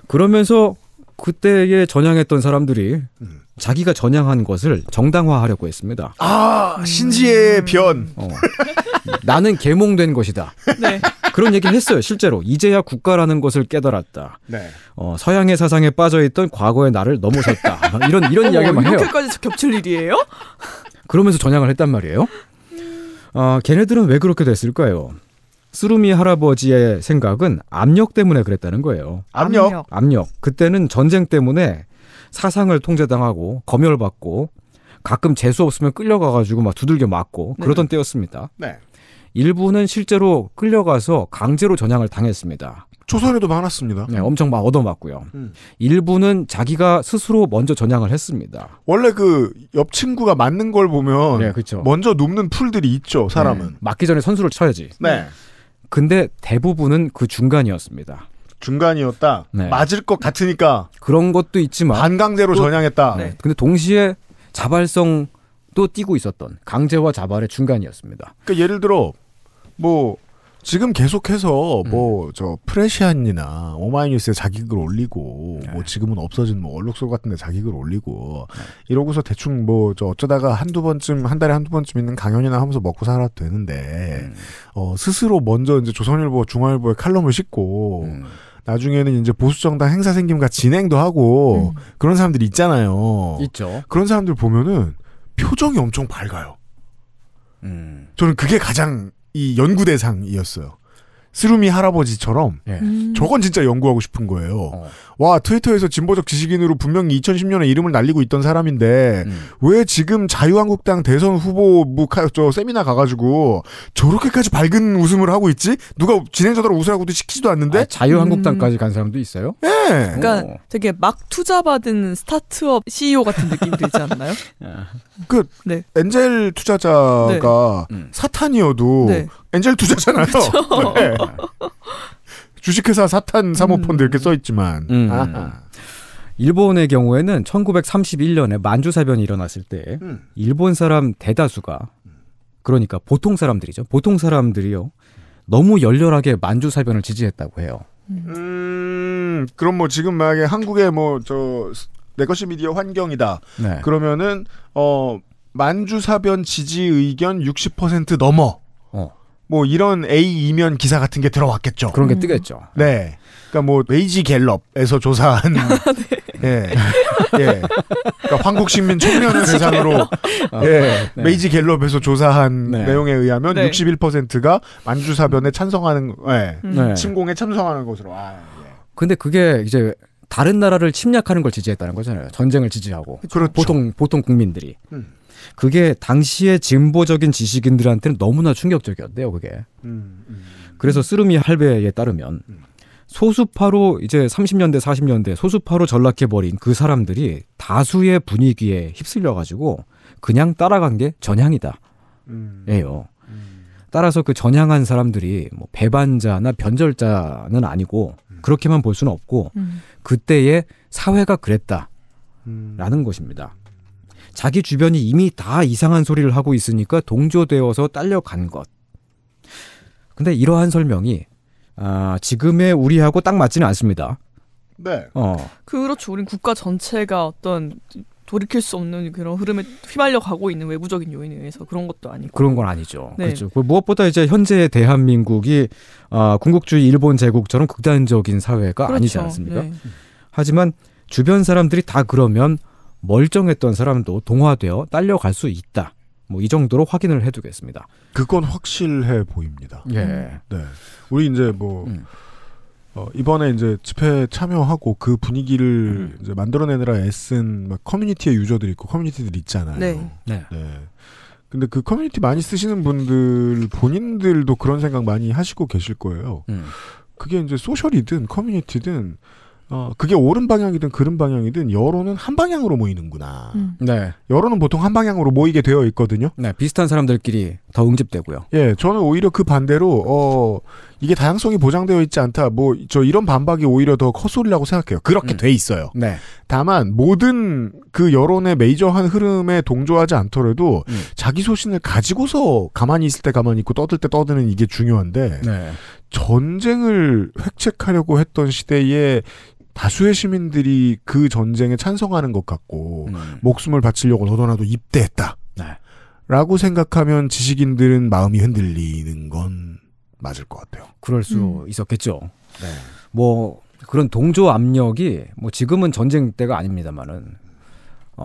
그러면서 그때에 전향했던 사람들이 자기가 전향한 것을 정당화하려고 했습니다. 신지의 변. 나는 계몽된 것이다. 네. 그런 얘기를 했어요. 실제로 이제야 국가라는 것을 깨달았다. 네. 서양의 사상에 빠져있던 과거의 나를 넘어섰다. 이런 이야기만 해요. 이렇게까지 겹칠 일이에요? 그러면서 전향을 했단 말이에요. 걔네들은 왜 그렇게 됐을까요? 스루미 할아버지의 생각은 압력 때문에 그랬다는 거예요. 압력. 그때는 전쟁 때문에 사상을 통제당하고 검열받고 가끔 재수 없으면 끌려가가지고 막 두들겨 맞고 그러던 때였습니다. 네. 일부는 실제로 끌려가서 강제로 전향을 당했습니다. 조선에도 많았습니다. 네, 엄청 막 얻어맞고요. 일부는 자기가 스스로 먼저 전향을 했습니다. 원래 그 옆 친구가 맞는 걸 보면 네, 그렇죠. 먼저 눕는 풀들이 있죠. 사람은. 네, 맞기 전에 선수를 쳐야지. 네. 근데 대부분은 그 중간이었습니다. 중간이었다. 네. 맞을 것 같으니까. 그런 것도 있지만 반강제로 전향했다. 네. 근데 동시에 자발성도 띠고 있었던 강제와 자발의 중간이었습니다. 그러니까 예를 들어 뭐 지금 계속해서 뭐 저 프레시안이나 오마이뉴스에 자기글 올리고 뭐 지금은 없어진 뭐 얼룩소 같은데 자기글 올리고 이러고서 대충 뭐 저 어쩌다가 한 달에 한두 번쯤 있는 강연이나 하면서 먹고 살아도 되는데 스스로 먼저 이제 조선일보, 중앙일보에 칼럼을 싣고 나중에는 이제 보수정당 행사 생김과 진행도 하고 그런 사람들이 있잖아요. 있죠. 그런 사람들 보면은 표정이 엄청 밝아요. 저는 그게 가장 이 연구 대상이었어요. 스루미 할아버지처럼 저건 진짜 연구하고 싶은 거예요. 와, 트위터에서 진보적 지식인으로 분명히 2010년에 이름을 날리고 있던 사람인데 왜 지금 자유한국당 대선 후보 저 세미나 가가지고 저렇게까지 밝은 웃음을 하고 있지? 누가 진행자들을 웃으라고도 시키지도 않는데? 자유한국당까지 간 사람도 있어요? 네. 그러니까 되게 막 투자받은 스타트업 CEO 같은 느낌이 들지 않나요? 엔젤 투자자가 사탄이어도 엔젤 투자잖아요. 네. 주식회사 사탄 사모펀드 이렇게 써있지만. 일본의 경우에는 1931년에 만주사변이 일어났을 때 일본 사람 대다수가 그러니까 보통 사람들이죠. 보통 사람들이요. 너무 열렬하게 만주사변을 지지했다고 해요. 그럼 뭐 지금 만약에 한국의 뭐 내 것이 미디어 환경이다. 네. 그러면은 만주사변 지지 의견 60% 넘어. 뭐 이런 A 이면 기사 같은 게 들어왔겠죠. 그런 게 뜨겠죠. 네. 그러니까 뭐 웨이지 갤럽에서 조사한 그러니까 한국식민 청년을 대상으로 메이지 갤럽에서 조사한 내용에 의하면 61%가 만주사변에 찬성하는 침공에 참석하는 것으로. 근데 그게 이제 다른 나라를 침략하는 걸 지지했다는 거잖아요. 전쟁을 지지하고. 그렇죠. 보통 국민들이. 그게 당시의 진보적인 지식인들한테는 너무나 충격적이었대요, 그게. 그래서 스루미 할배에 따르면 소수파로 이제 30년대, 40년대 소수파로 전락해버린 그 사람들이 다수의 분위기에 휩쓸려가지고 그냥 따라간 게 전향이다. 예요. 따라서 그 전향한 사람들이 뭐 배반자나 변절자는 아니고 그렇게만 볼 수는 없고 그때의 사회가 그랬다라는 것입니다. 자기 주변이 이미 다 이상한 소리를 하고 있으니까 동조되어서 딸려간 것. 근데 이러한 설명이 지금의 우리하고 딱 맞지는 않습니다. 네. 그렇죠. 우린 국가 전체가 어떤 돌이킬 수 없는 그런 흐름에 휘말려 가고 있는 외부적인 요인에 의해서 그런 것도 아니고. 그런 건 아니죠. 네. 그렇죠. 무엇보다 이제 현재의 대한민국이 군국주의 일본 제국처럼 극단적인 사회가 그렇죠. 아니지 않습니까? 네. 하지만 주변 사람들이 다 그러면 멀쩡했던 사람도 동화되어 딸려갈 수 있다. 뭐 이 정도로 확인을 해두겠습니다. 그건 확실해 보입니다. 예. 네. 우리 이제 뭐 이번에 이제 집회 참여하고 그 분위기를 이제 만들어내느라 애쓴 막 커뮤니티의 유저들이 있고 커뮤니티들이 있잖아요. 네. 네. 근데 그 커뮤니티 많이 쓰시는 분들 본인들도 그런 생각 많이 하시고 계실 거예요. 그게 이제 소셜이든 커뮤니티든 그게 옳은 방향이든 그른 방향이든 여론은 한 방향으로 모이는구나. 네. 여론은 보통 한 방향으로 모이게 되어 있거든요. 네, 비슷한 사람들끼리 더 응집되고요. 예, 저는 오히려 그 반대로 이게 다양성이 보장되어 있지 않다. 저 이런 반박이 오히려 더 헛소리라고 생각해요. 그렇게 돼 있어요. 네. 다만 모든 그 여론의 메이저한 흐름에 동조하지 않더라도 자기 소신을 가지고서 가만히 있을 때 가만히 있고 떠들 때 떠드는 이게 중요한데 네. 전쟁을 획책하려고 했던 시대에 다수의 시민들이 그 전쟁에 찬성하는 것 같고 목숨을 바치려고 너도나도 입대했다. 네. 라고 생각하면 지식인들은 마음이 흔들리는 건 맞을 것 같아요. 그럴 수 있었겠죠. 네. 뭐 그런 동조 압력이 뭐 지금은 전쟁 때가 아닙니다만은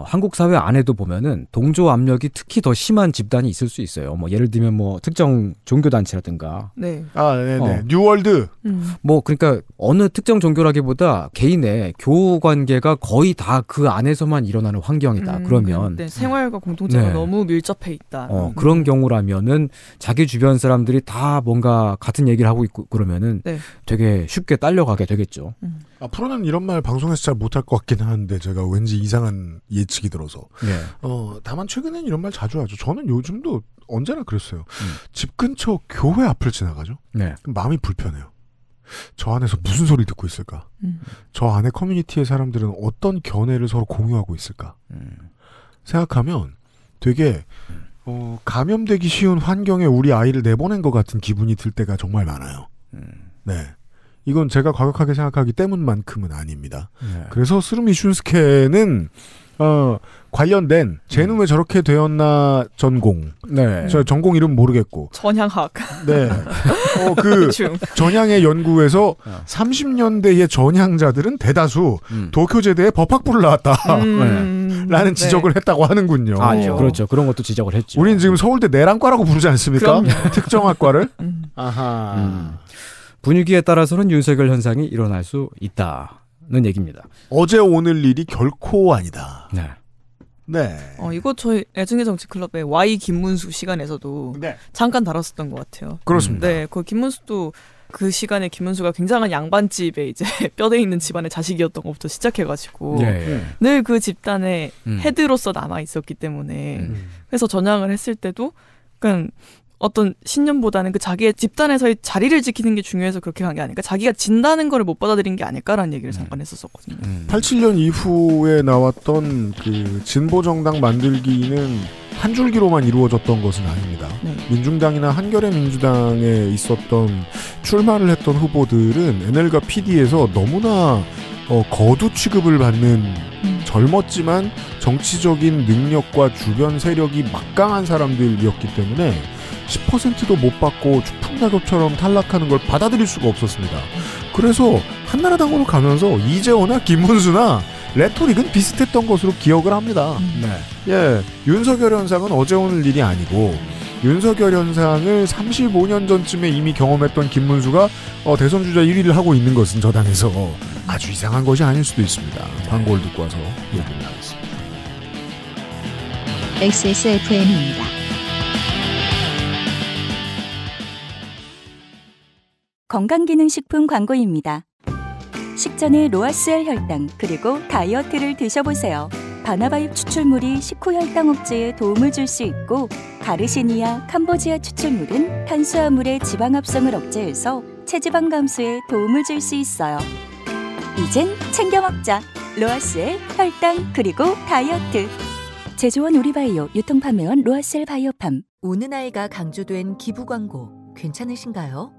한국 사회 안에도 보면은 동조 압력이 특히 더 심한 집단이 있을 수 있어요. 뭐 예를 들면 뭐 특정 종교 단체라든가. 네. 네네. 뉴월드. 뭐 그러니까 어느 특정 종교라기보다 개인의 교우 관계가 거의 다 그 안에서만 일어나는 환경이다. 그러면 네, 생활과 공동체가 너무 밀접해 있다. 그런 경우라면은 자기 주변 사람들이 다 뭔가 같은 얘기를 하고 있고 그러면은 되게 쉽게 딸려가게 되겠죠. 앞으로는 이런 말 방송에서 잘 못할 것 같긴 하는데 제가 왠지 이상한 예측이 들어서. 네. 다만 최근엔 이런 말 자주 하죠. 저는 요즘도 언제나 그랬어요. 집 근처 교회 앞을 지나가죠. 네. 그럼 마음이 불편해요. 저 안에서 무슨 소리를 듣고 있을까? 저 안에 커뮤니티의 사람들은 어떤 견해를 서로 공유하고 있을까? 생각하면 되게 감염되기 쉬운 환경에 우리 아이를 내보낸 것 같은 기분이 들 때가 정말 많아요. 네. 이건 제가 과격하게 생각하기 때문만큼은 아닙니다. 네. 그래서 스루미 슌스케는 관련된 쟤는 왜 저렇게 되었나 전공. 네. 저 전공 이름 모르겠고. 전향학. 네. 그 전향의 연구에서 30년대의 전향자들은 대다수 도쿄제대에 법학부를 나왔다. 라는 지적을 했다고 하는군요. 그렇죠. 그런 것도 지적을 했죠. 우린 지금 서울대 내란과라고 부르지 않습니까? 그럼요. 특정학과를. 아하. 분위기에 따라서는 윤석열 현상이 일어날 수 있다는 얘기입니다. 어제 오늘 일이 결코 아니다. 네. 네. 이거 저희 애증의 정치클럽의 Y 김문수 시간에서도 잠깐 다뤘었던 것 같아요. 그렇습니다. 네, 그 김문수도 그 시간에 김문수가 굉장한 양반집에 이제 뼈대 있는 집안의 자식이었던 것부터 시작해가지고 늘 그 집단의 헤드로서 남아 있었기 때문에 그래서 전향을 했을 때도 그러니까 어떤 신념보다는 그 자기의 집단에서의 자리를 지키는 게 중요해서 그렇게 간 게 아닐까, 자기가 진다는 거를 못 받아들인 게 아닐까라는 얘기를 잠깐 했었거든요. 87년 이후에 나왔던 그 진보 정당 만들기는 한 줄기로만 이루어졌던 것은 아닙니다. 민중당이나 한겨레 민주당에 있었던 출마를 했던 후보들은 NL과 PD에서 너무나 거두 취급을 받는 젊었지만 정치적인 능력과 주변 세력이 막강한 사람들이었기 때문에 10%도 못 받고 추풍낙엽처럼 탈락하는 걸 받아들일 수가 없었습니다. 그래서 한나라당으로 가면서 이재호나 김문수나 레토릭은 비슷했던 것으로 기억을 합니다. 예, 윤석열 현상은 어제 오늘 일이 아니고 윤석열 현상을 35년 전쯤에 이미 경험했던 김문수가 대선 주자 1위를 하고 있는 것은 저 당에서 아주 이상한 것이 아닐 수도 있습니다. 광고를 듣고 와서 얘기를 하겠습니다. XSFM입니다. 건강기능식품 광고입니다. 식전에 로아스엘 혈당 그리고 다이어트를 드셔보세요. 바나바잎 추출물이 식후 혈당 억제에 도움을 줄 수 있고 가르시니아, 캄보지아 추출물은 탄수화물의 지방 합성을 억제해서 체지방 감소에 도움을 줄 수 있어요. 이젠 챙겨 먹자. 로아스엘 혈당 그리고 다이어트. 제조원 우리바이오, 유통판매원 로아스엘 바이오팜. 우는 아이가 강조된 기부 광고 괜찮으신가요?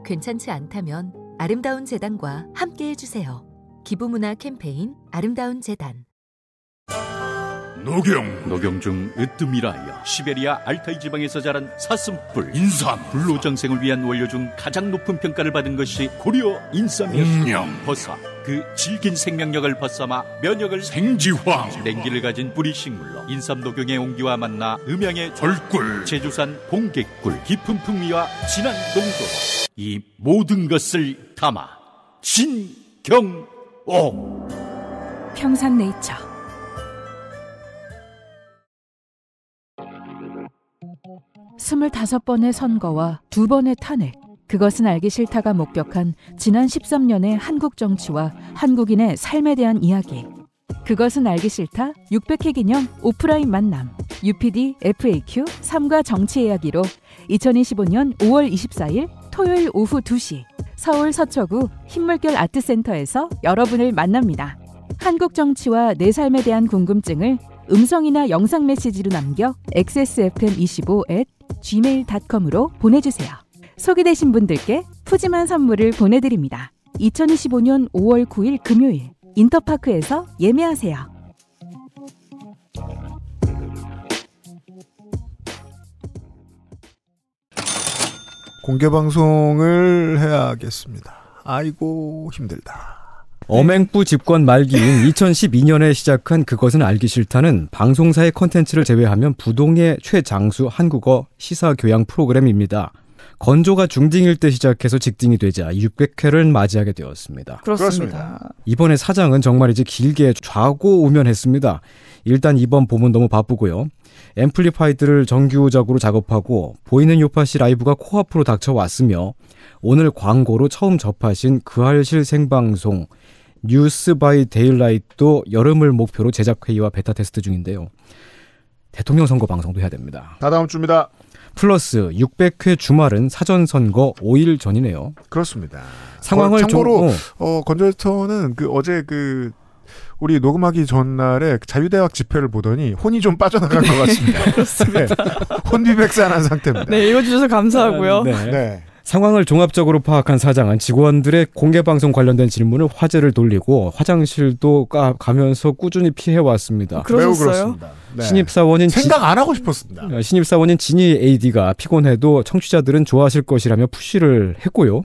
괜찮지 않다면 아름다운 재단과 함께해 주세요. 기부문화 캠페인 아름다운 재단. 녹용 중 으뜸이라하여 시베리아 알타이 지방에서 자란 사슴뿔 인삼, 불로장생을 위한 원료 중 가장 높은 평가를 받은 것이 고려 인삼이었습니다. 버사, 그 질긴 생명력을 벗삼아 면역을 생지황, 냉기를 가진 뿌리 식물로 인삼 녹용의 온기와 만나 음양의 절꿀, 제주산 봉개꿀, 깊은 풍미와 진한 농도, 이 모든 것을 담아 진경옥. 평산네이처. (25번의) 선거와 2번의 탄핵, 그것은 알기 싫다가 목격한 지난 13년의 한국 정치와 한국인의 삶에 대한 이야기. 그것은 알기 싫다 600회 기념 오프라인 만남 UPD FAQ 3과 정치 이야기로 2025년 5월 24일 토요일 오후 2시 서울 서초구 흰물결 아트센터에서 여러분을 만납니다. 한국 정치와 내 삶에 대한 궁금증을 음성이나 영상 메시지로 남겨 xsfm25@gmail.com으로 보내주세요. 소개되신 분들께 푸짐한 선물을 보내드립니다. 2025년 5월 9일 금요일 인터파크에서 예매하세요. 공개방송을 해야겠습니다. 아이고 힘들다. 엄행부 집권 말기인 2012년에 시작한 그것은 알기 싫다는 방송사의 콘텐츠를 제외하면 부동의 최장수 한국어 시사교양 프로그램입니다. 건조가 중딩일 때 시작해서 직딩이 되자 600회를 맞이하게 되었습니다. 그렇습니다. 이번에 사장은 정말이지 길게 좌고우면했습니다. 일단 이번 봄은 너무 바쁘고요. 앰플리파이드를 정규적으로 작업하고 보이는 요파시 라이브가 코앞으로 닥쳐왔으며 오늘 광고로 처음 접하신 그할실 생방송 뉴스 바이 데일라이트도 여름을 목표로 제작회의와 베타 테스트 중인데요. 대통령 선거 방송도 해야 됩니다. 다다음 주입니다. 플러스 600회 주말은 사전선거 5일 전이네요. 그렇습니다. 상황을 참고로 건조에터는 어제 우리 녹음하기 전날에 자유대학 집회를 보더니 혼이 좀 빠져나간 것 같습니다. 그렇습니다. 네. 혼비백산한 상태입니다. 네, 읽어주셔서 감사하고요. 네. 상황을 종합적으로 파악한 사장은 직원들의 공개방송 관련된 질문을 화제를 돌리고 화장실도 가면서 꾸준히 피해왔습니다. 매우 그렇습니다. 네. 신입사원인 생각 안 하고 싶었습니다. 신입사원인 진희 AD가 피곤해도 청취자들은 좋아하실 것이라며 푸시를 했고요.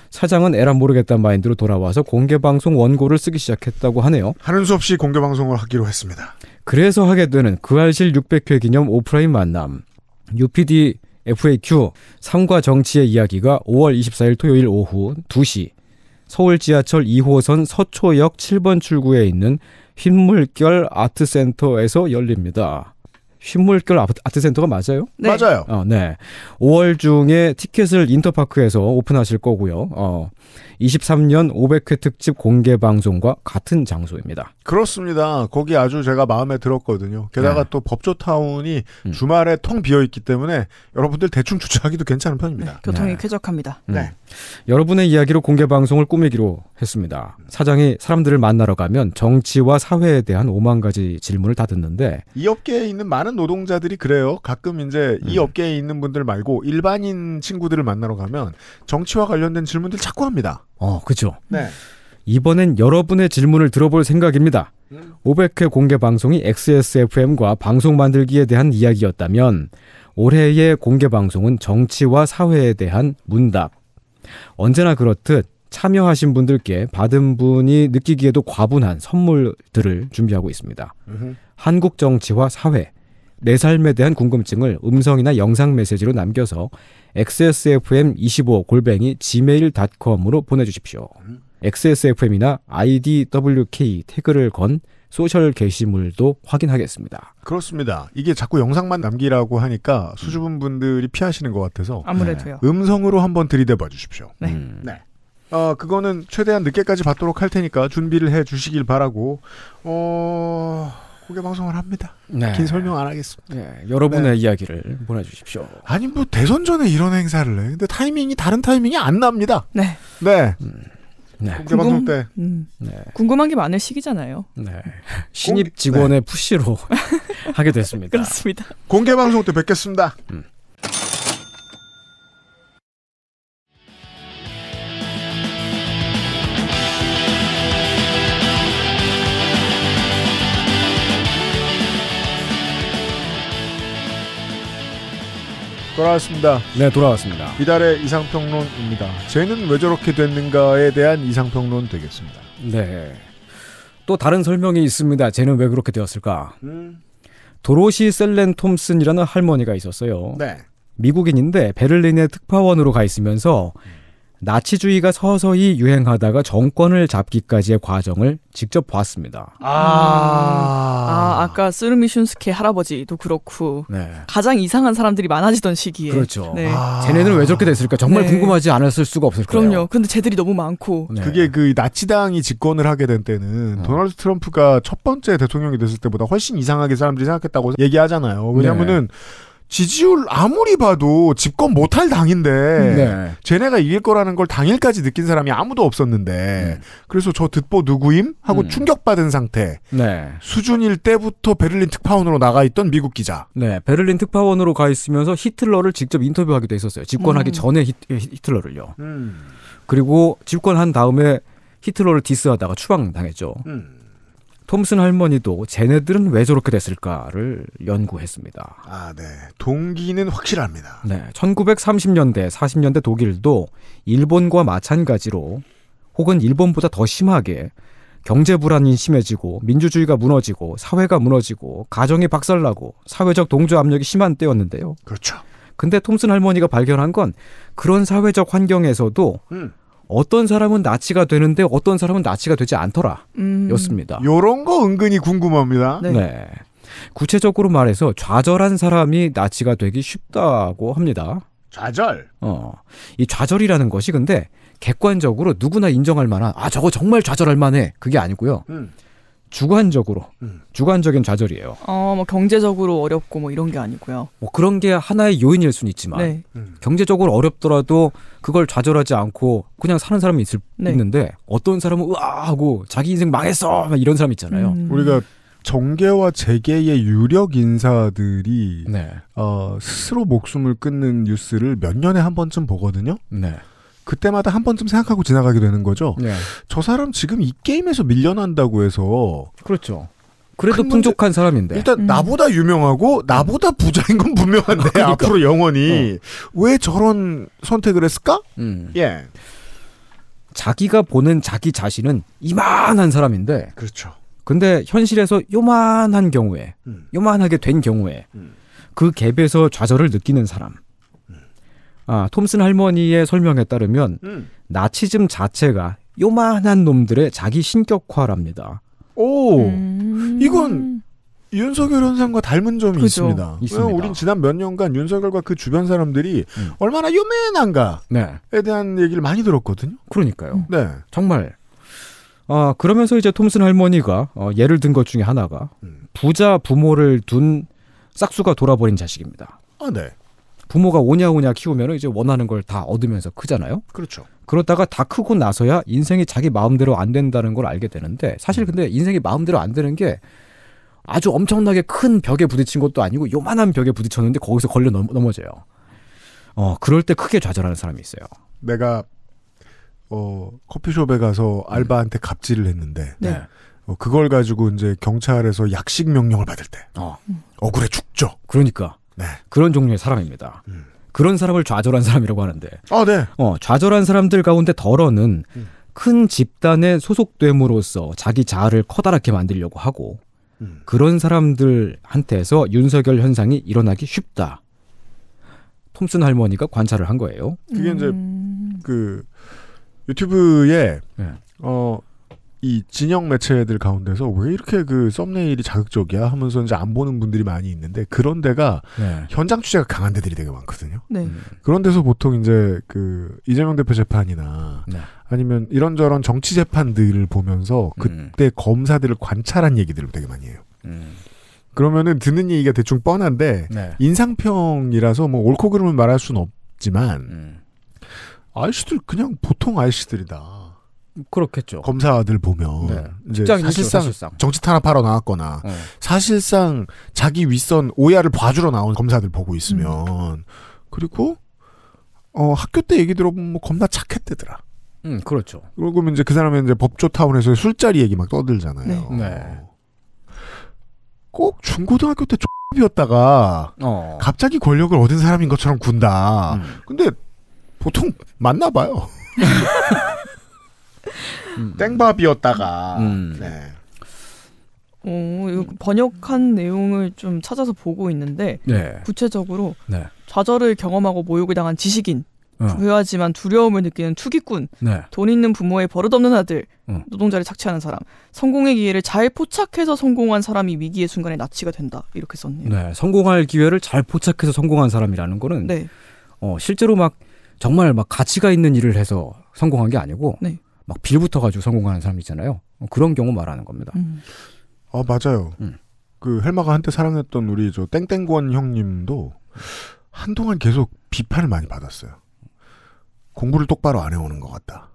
사장은 에라 모르겠다는 마인드로 돌아와서 공개방송 원고를 쓰기 시작했다고 하네요. 하는 수 없이 공개방송을 하기로 했습니다. 그래서 하게 되는 그할실 600회 기념 오프라인 만남 UPD FAQ 3과 정치의 이야기가 5월 24일 토요일 오후 2시 서울 지하철 2호선 서초역 7번 출구에 있는 흰물결 아트센터에서 열립니다. 흰물결 아트센터가 맞아요? 네. 맞아요. 네. 5월 중에 티켓을 인터파크에서 오픈하실 거고요. 23년 500회 특집 공개 방송과 같은 장소입니다. 그렇습니다. 거기 아주 제가 마음에 들었거든요. 게다가 또 법조타운이 주말에 텅 비어있기 때문에 여러분들 대충 주차하기도 괜찮은 편입니다. 네, 교통이 쾌적합니다. 네. 여러분의 이야기로 공개 방송을 꾸미기로 했습니다. 사장이 사람들을 만나러 가면 정치와 사회에 대한 5만 가지 질문을 다 듣는데 이 업계에 있는 많은 노동자들이 그래요. 가끔 이제 이 업계에 있는 분들 말고 일반인 친구들을 만나러 가면 정치와 관련된 질문들 자꾸 합니다. 그죠. 네. 이번엔 여러분의 질문을 들어볼 생각입니다. 500회 공개 방송이 XSFM과 방송 만들기에 대한 이야기였다면 올해의 공개 방송은 정치와 사회에 대한 문답. 언제나 그렇듯 참여하신 분들께 받은 분이 느끼기에도 과분한 선물들을 준비하고 있습니다. 한국 정치와 사회, 내 삶에 대한 궁금증을 음성이나 영상 메시지로 남겨서 xsfm25@gmail.com으로 보내주십시오. XSFM이나 IDWK 태그를 건 소셜 게시물도 확인하겠습니다. 그렇습니다. 이게 자꾸 영상만 남기라고 하니까 수줍은 분들이 피하시는 것 같아서 아무래도요. 음성으로 한번 들이대봐 주십시오. 네. 네. 그거는 최대한 늦게까지 받도록 할 테니까 준비를 해 주시길 바라고 공개 방송을 합니다. 네. 긴 설명 안 하겠습니다. 네, 여러분의 이야기를 보내주십시오. 아니 뭐 대선 전에 이런 행사를 해. 근데 다른 타이밍이 안 납니다. 네. 네. 네. 공개 방송 때. 궁금한 게 많을 시기잖아요. 네. 신입 직원의 푸시로 하게 됐습니다. 그렇습니다. 공개 방송 때 뵙겠습니다. 돌아왔습니다. 네, 돌아왔습니다. 이달의 이상평론입니다. 쟤는 왜 저렇게 됐는가에 대한 이상평론 되겠습니다. 네. 또 다른 설명이 있습니다. 쟤는 왜 그렇게 되었을까? 도로시 셀렌 톰슨이라는 할머니가 있었어요. 네. 미국인인데 베를린에 특파원으로 가 있으면서 나치주의가 서서히 유행하다가 정권을 잡기까지의 과정을 직접 봤습니다. 아까 쓰르미 슌스케 할아버지도 그렇고 네. 가장 이상한 사람들이 많아지던 시기에. 그렇죠. 네. 쟤네들은 왜 저렇게 됐을까? 정말 궁금하지 않았을 수가 없을 거예요. 그럼요. 근데 쟤들이 너무 많고. 네. 그게 그 나치당이 집권을 하게 된 때는 도널드 트럼프가 첫 번째 대통령이 됐을 때보다 훨씬 이상하게 사람들이 생각했다고 얘기하잖아요. 왜냐면은 지지율 아무리 봐도 집권 못할 당인데 쟤네가 이길 거라는 걸 당일까지 느낀 사람이 아무도 없었는데 그래서 저 듣보 누구임? 하고 충격받은 상태 수준일 때부터 베를린 특파원으로 나가 있던 미국 기자. 네, 베를린 특파원으로 가 있으면서 히틀러를 직접 인터뷰하기도 했었어요. 집권하기 전에 히틀러를요. 그리고 집권한 다음에 히틀러를 디스하다가 추방당했죠. 톰슨 할머니도 쟤네들은 왜 저렇게 됐을까를 연구했습니다. 네. 동기는 확실합니다. 네, 1930년대, 40년대 독일도 일본과 마찬가지로 혹은 일본보다 더 심하게 경제 불안이 심해지고 민주주의가 무너지고 사회가 무너지고 가정이 박살나고 사회적 동조 압력이 심한 때였는데요. 그렇죠. 근데 톰슨 할머니가 발견한 건 그런 사회적 환경에서도 어떤 사람은 나치가 되는데 어떤 사람은 나치가 되지 않더라 였습니다. 요런 거 은근히 궁금합니다. 네. 구체적으로 말해서 좌절한 사람이 나치가 되기 쉽다고 합니다. 좌절? 이 좌절이라는 것이 근데 객관적으로 누구나 인정할 만한 저거 정말 좌절할 만해 그게 아니고요. 주관적으로 주관적인 좌절이에요. 뭐 경제적으로 어렵고 뭐 이런 게 아니고요. 뭐 그런 게 하나의 요인일 수는 있지만 경제적으로 어렵더라도 그걸 좌절하지 않고 그냥 사는 사람이 있는데 어떤 사람은 으아 하고 자기 인생 망했어 막 이런 사람 있잖아요. 우리가 정계와 재계의 유력 인사들이 스스로 목숨을 끊는 뉴스를 몇 년에 한 번쯤 보거든요. 네. 그때마다 한 번쯤 생각하고 지나가게 되는 거죠. 저 사람 지금 이 게임에서 밀려난다고 해서 그렇죠. 그래도 풍족한 사람인데 일단 나보다 유명하고 나보다 부자인 건 분명한데 그러니까. 앞으로 영원히 왜 저런 선택을 했을까? 예. 자기가 보는 자기 자신은 이만한 사람인데 그렇죠. 근데 현실에서 요만한 경우에 요만하게 된 경우에 그 갭에서 좌절을 느끼는 사람. 톰슨 할머니의 설명에 따르면 나치즘 자체가 요만한 놈들의 자기 신격화랍니다. 이건 윤석열 현상과 닮은 점이 그죠. 있습니다. 있습니다. 우린 지난 몇 년간 윤석열과 그 주변 사람들이 얼마나 요만한가에 대한 얘기를 많이 들었거든요. 그러니까요. 네. 정말. 그러면서 이제 톰슨 할머니가 예를 든 것 중에 하나가 부자 부모를 둔 싹수가 돌아버린 자식입니다. 네. 부모가 오냐오냐 키우면 이제 원하는 걸 다 얻으면서 크잖아요. 그렇죠. 그러다가 다 크고 나서야 인생이 자기 마음대로 안 된다는 걸 알게 되는데 사실 근데 인생이 마음대로 안 되는 게 아주 엄청나게 큰 벽에 부딪힌 것도 아니고 요만한 벽에 부딪혔는데 거기서 걸려 넘어져요. 그럴 때 크게 좌절하는 사람이 있어요. 내가 커피숍에 가서 알바한테 갑질을 했는데 그걸 가지고 이제 경찰에서 약식 명령을 받을 때 억울해 죽죠. 그러니까 그런 종류의 사람입니다. 그런 사람을 좌절한 사람이라고 하는데 네. 좌절한 사람들 가운데 덜어는 큰 집단에 소속됨으로써 자기 자아를 커다랗게 만들려고 하고 그런 사람들한테서 윤석열 현상이 일어나기 쉽다. 톰슨 할머니가 관찰을 한 거예요. 그게 이제 그 유튜브에 이 진영 매체들 가운데서 왜 이렇게 그 썸네일이 자극적이야 하면서 이제 안 보는 분들이 많이 있는데 그런 데가 현장 취재가 강한 데들이 되게 많거든요. 그런 데서 보통 이제 그 이재명 대표 재판이나 아니면 이런저런 정치 재판들을 보면서 그때 검사들을 관찰한 얘기들을 되게 많이 해요. 그러면은 듣는 얘기가 대충 뻔한데 인상평이라서 뭐 옳고 그름을 말할 수는 없지만 아저씨들 그냥 보통 아저씨들이다. 그렇겠죠. 검사들 보면 이제 사실상 정치 탄압하러 나왔거나 사실상 자기 윗선 오야를 봐주러 나온 검사들 보고 있으면 그리고 학교 때 얘기 들어보면 뭐 겁나 착했대더라. 그렇죠. 그리고 이제 그 사람은 이제 법조타운에서 술자리 얘기 막 떠들잖아요. 꼭 중고등학교 때 X이었다가 갑자기 권력을 얻은 사람인 것처럼 군다. 근데 보통 맞나 봐요. 땡밥이었다가 이거 번역한 내용을 좀 찾아서 보고 있는데 구체적으로 좌절을 경험하고 모욕을 당한 지식인 부유하지만 두려움을 느끼는 투기꾼, 네. 돈 있는 부모의 버릇없는 아들, 노동자를 착취하는 사람, 성공의 기회를 잘 포착해서 성공한 사람이 위기의 순간에 나치가 된다. 이렇게 썼네요. 네, 성공할 기회를 잘 포착해서 성공한 사람이라는 거는 네. 실제로 막 정말 막 가치가 있는 일을 해서 성공한 게 아니고 네. 막 빌부터 가지고 성공하는 사람 있잖아요. 그런 경우 말하는 겁니다. 맞아요. 그 헬마가 한때 사랑했던 우리 저 땡땡권 형님도 한동안 계속 비판을 많이 받았어요. 공부를 똑바로 안 해오는 것 같다.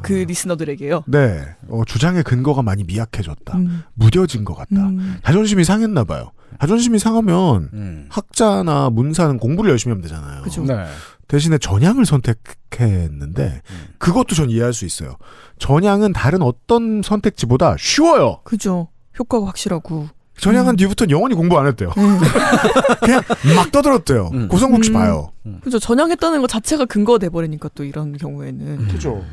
그 리스너들에게요? 네. 주장의 근거가 많이 미약해졌다. 무뎌진 것 같다. 자존심이 상했나 봐요. 자존심이 상하면 학자나 문사는 공부를 열심히 하면 되잖아요. 그죠. 네. 대신에 전향을 선택했는데 그것도 전 이해할 수 있어요. 전향은 다른 어떤 선택지보다 쉬워요. 그죠. 효과가 확실하고. 전향한 뒤부터는 영원히 공부 안 했대요. 그냥 막 떠들었대요. 고성국시 봐요. 그죠. 전향했다는 것 자체가 근거가 돼버리니까 또 이런 경우에는. 그죠.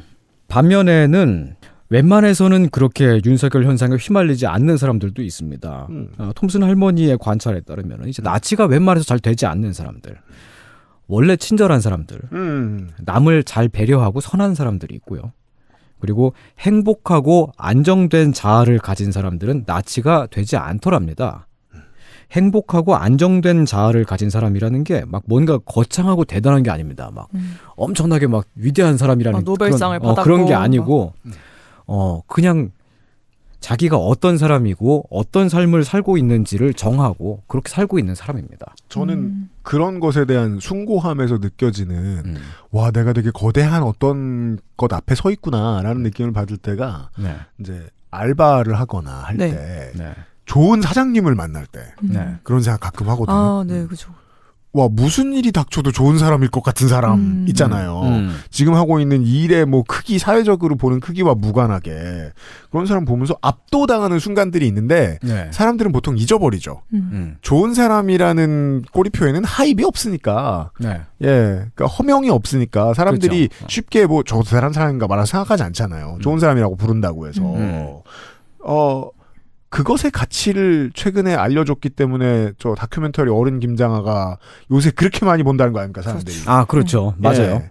반면에는 웬만해서는 그렇게 윤석열 현상에 휘말리지 않는 사람들도 있습니다. 톰슨 할머니의 관찰에 따르면 이제 나치가 웬만해서 잘 되지 않는 사람들, 원래 친절한 사람들, 남을 잘 배려하고 선한 사람들이 있고요. 그리고 행복하고 안정된 자아를 가진 사람들은 나치가 되지 않더랍니다. 행복하고 안정된 자아를 가진 사람이라는 게 막 뭔가 거창하고 대단한 게 아닙니다. 막 엄청나게 막 위대한 사람이라는 노벨상을 받았고 그런 게 아니고 그냥 자기가 어떤 사람이고 어떤 삶을 살고 있는지를 정하고 그렇게 살고 있는 사람입니다. 저는 그런 것에 대한 숭고함에서 느껴지는 와 내가 되게 거대한 어떤 것 앞에 서 있구나라는 느낌을 받을 때가 이제 알바를 하거나 할 때 좋은 사장님을 만날 때 그런 생각 가끔 하거든요. 네, 그죠. 와 무슨 일이 닥쳐도 좋은 사람일 것 같은 사람 있잖아요. 지금 하고 있는 일의 뭐 크기 사회적으로 보는 크기와 무관하게 그런 사람 보면서 압도당하는 순간들이 있는데 사람들은 보통 잊어버리죠. 좋은 사람이라는 꼬리표에는 하입이 없으니까 그러니까 허명이 없으니까 사람들이 그렇죠. 쉽게 뭐 저 대단한 사람인가 말아 생각하지 않잖아요. 좋은 사람이라고 부른다고 해서 그것의 가치를 최근에 알려줬기 때문에 저 다큐멘터리 어른 김장아가 요새 그렇게 많이 본다는 거 아닙니까 사람들이. 그렇죠. 맞아요.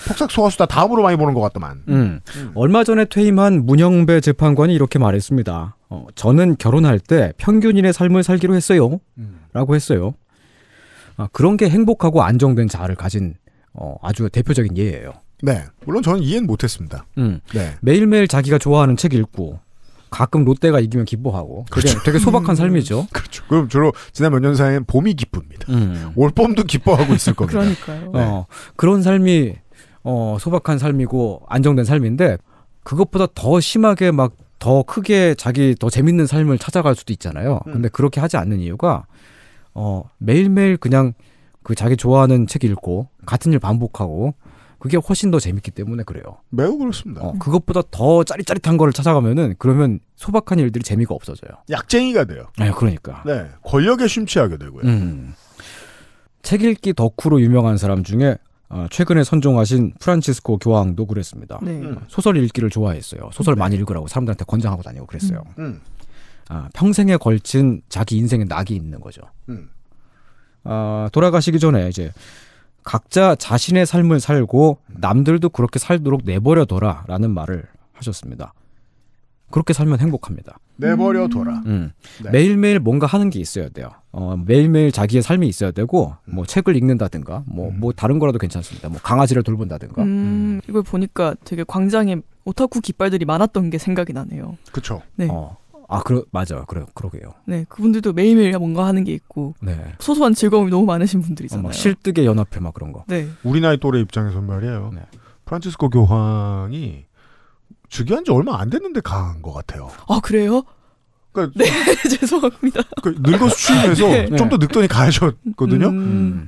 폭삭 소화수다 다음으로 많이 보는 것 같더만. 얼마 전에 퇴임한 문영배 재판관이 이렇게 말했습니다. 저는 결혼할 때 평균인의 삶을 살기로 했어요. 라고 했어요. 그런 게 행복하고 안정된 자아를 가진 아주 대표적인 예예요. 네. 물론 저는 이해는 못했습니다. 네. 매일매일 자기가 좋아하는 책 읽고 가끔 롯데가 이기면 기뻐하고 그렇죠. 되게 소박한 삶이죠. 그렇죠. 그럼 주로 지난 몇 년 사이엔 봄이 기쁩니다. 올봄도 기뻐하고 있을 겁니다. 그러니까요. 그런 삶이 소박한 삶이고 안정된 삶인데 그것보다 더 심하게 막 더 크게 자기 더 재밌는 삶을 찾아갈 수도 있잖아요. 근데 그렇게 하지 않는 이유가 매일매일 그냥 그 자기 좋아하는 책 읽고 같은 일 반복하고 그게 훨씬 더 재밌기 때문에 그래요. 매우 그렇습니다. 그것보다 더 짜릿짜릿한 거를 찾아가면은 그러면 소박한 일들이 재미가 없어져요. 약쟁이가 돼요. 네, 그러니까. 네, 권력에 심취하게 되고요. 책 읽기 덕후로 유명한 사람 중에 최근에 선종하신 프란치스코 교황도 그랬습니다. 네. 소설 읽기를 좋아했어요. 소설 많이 읽으라고 사람들한테 권장하고 다니고 그랬어요. 평생에 걸친 자기 인생의 낙이 있는 거죠. 돌아가시기 전에 이제 각자 자신의 삶을 살고 남들도 그렇게 살도록 내버려둬라라는 말을 하셨습니다. 그렇게 살면 행복합니다. 내버려둬라. 네. 매일매일 뭔가 하는 게 있어야 돼요. 매일매일 자기의 삶이 있어야 되고 뭐 책을 읽는다든가 뭐 다른 거라도 괜찮습니다. 뭐 강아지를 돌본다든가. 이걸 보니까 되게 광장에 오타쿠 깃발들이 많았던 게 생각이 나네요. 그렇죠. 네. 맞아요. 그러게요. 네, 그분들도 매일매일 뭔가 하는 게 있고 소소한 즐거움이 너무 많으신 분들이잖아요. 막 실뜨개 연합회 막 그런 거. 네. 우리 나이 또래 입장에서 말이에요. 프란치스코 교황이 즉위한 지 얼마 안 됐는데 강한 것 같아요. 그래요? 그러니까 네, 죄송합니다. 늙어서 취임해서 좀 더 늙더니 가셔거든요.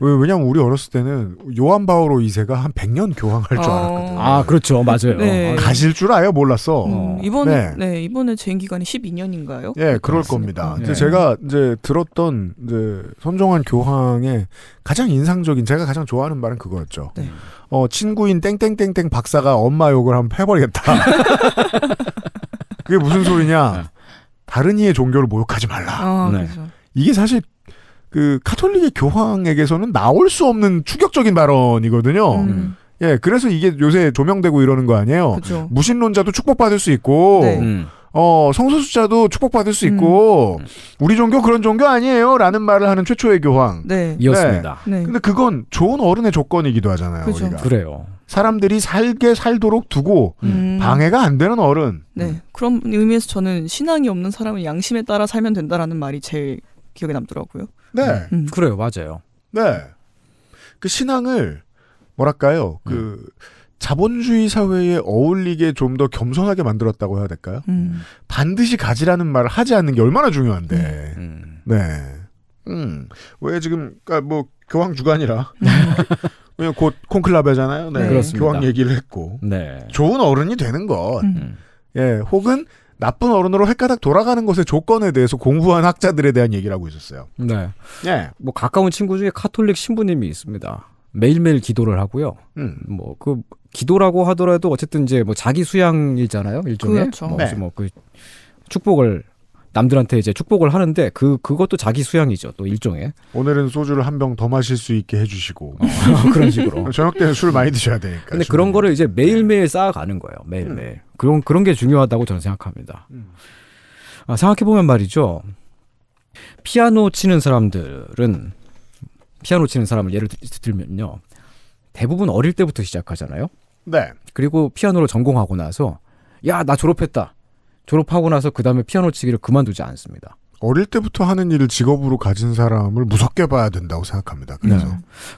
왜냐면 우리 어렸을 때는 요한 바오로 2세가 한 100년 교황할 줄 알았거든요. 그렇죠, 맞아요. 네. 가실 줄 아예 몰랐어. 이번에 재임 기간이 12년인가요? 예, 그럴 겁니다. 제가 이제 들었던 이제 선종한 교황의 가장 인상적인 제가 가장 좋아하는 말은 그거였죠. 네. 친구인 땡땡땡땡 박사가 엄마 욕을 한번 해버리겠다. 그게 무슨 소리냐? 다른 이의 종교를 모욕하지 말라. 그렇죠. 이게 사실 그 카톨릭의 교황에게서는 나올 수 없는 충격적인 발언이거든요. 예, 그래서 이게 요새 조명되고 이러는 거 아니에요. 그쵸. 무신론자도 축복받을 수 있고, 네. 성소수자도 축복받을 수 있고, 우리 종교 그런 종교 아니에요. 라는 말을 하는 최초의 교황. 네. 이었습니다. 네. 근데 그건 좋은 어른의 조건이기도 하잖아요. 그죠. 우리가. 그래요. 사람들이 살도록 두고 방해가 안 되는 어른. 네. 그런 의미에서 저는 신앙이 없는 사람은 양심에 따라 살면 된다라는 말이 제일 기억에 남더라고요. 네. 그래요. 맞아요. 네. 그 신앙을 뭐랄까요? 그 자본주의 사회에 어울리게 좀 더 겸손하게 만들었다고 해야 될까요? 반드시 가지라는 말을 하지 않는 게 얼마나 중요한데. 네. 왜 지금 그러니까 뭐 교황 주간이라. 왜냐면 곧 콘클라베잖아요. 네. 그렇습니다. 교황 얘기를 했고. 네. 좋은 어른이 되는 것. 예, 혹은 나쁜 어른으로 헷가닥 돌아가는 것의 조건에 대해서 공부한 학자들에 대한 얘기를 하고 있었어요. 네. 예. 뭐 가까운 친구 중에 카톨릭 신부님이 있습니다. 매일매일 기도를 하고요. 뭐 그 기도라고 하더라도 어쨌든 이제 뭐 자기 수양이잖아요, 일종의. 그렇죠. 뭐, 네. 뭐 그 축복을 남들한테 이제 축복을 하는데 그것도 자기 수양이죠, 또 일종의. 오늘은 소주를 한 병 더 마실 수 있게 해주시고 그런 식으로. 저녁 때는 술 많이 드셔야 되니까. 근데 그런 거를 이제 매일매일 쌓아가는 거예요, 매일매일. 그런 게 중요하다고 저는 생각합니다. 생각해 보면 말이죠, 피아노 치는 사람을 예를 들면요, 대부분 어릴 때부터 시작하잖아요. 네. 그리고 피아노를 전공하고 나서 야, 나 졸업했다. 졸업하고 나서 그 다음에 피아노 치기를 그만두지 않습니다. 어릴 때부터 하는 일을 직업으로 가진 사람을 무섭게 봐야 된다고 생각합니다. 그래서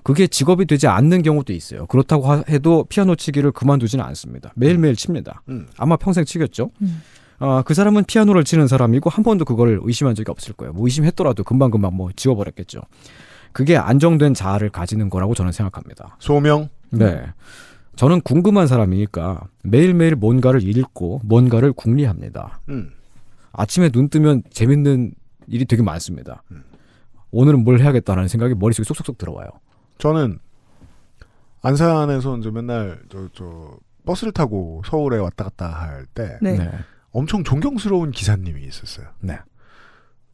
그게 직업이 되지 않는 경우도 있어요. 그렇다고 해도 피아노 치기를 그만두지는 않습니다. 매일매일 칩니다. 아마 평생 치겠죠. 그 사람은 피아노를 치는 사람이고 한 번도 그걸 의심한 적이 없을 거예요. 뭐 의심했더라도 금방금방 뭐 지워버렸겠죠. 그게 안정된 자아를 가지는 거라고 저는 생각합니다. 소명? 네. 저는 궁금한 사람이니까 매일매일 뭔가를 읽고 뭔가를 궁리합니다. 아침에 눈 뜨면 재밌는 일이 되게 많습니다. 오늘은 뭘 해야겠다라는 생각이 머릿속에 쏙쏙쏙 들어와요. 저는 안산에서 이제 맨날 저 버스를 타고 서울에 왔다 갔다 할 때 네. 엄청 존경스러운 기사님이 있었어요. 네.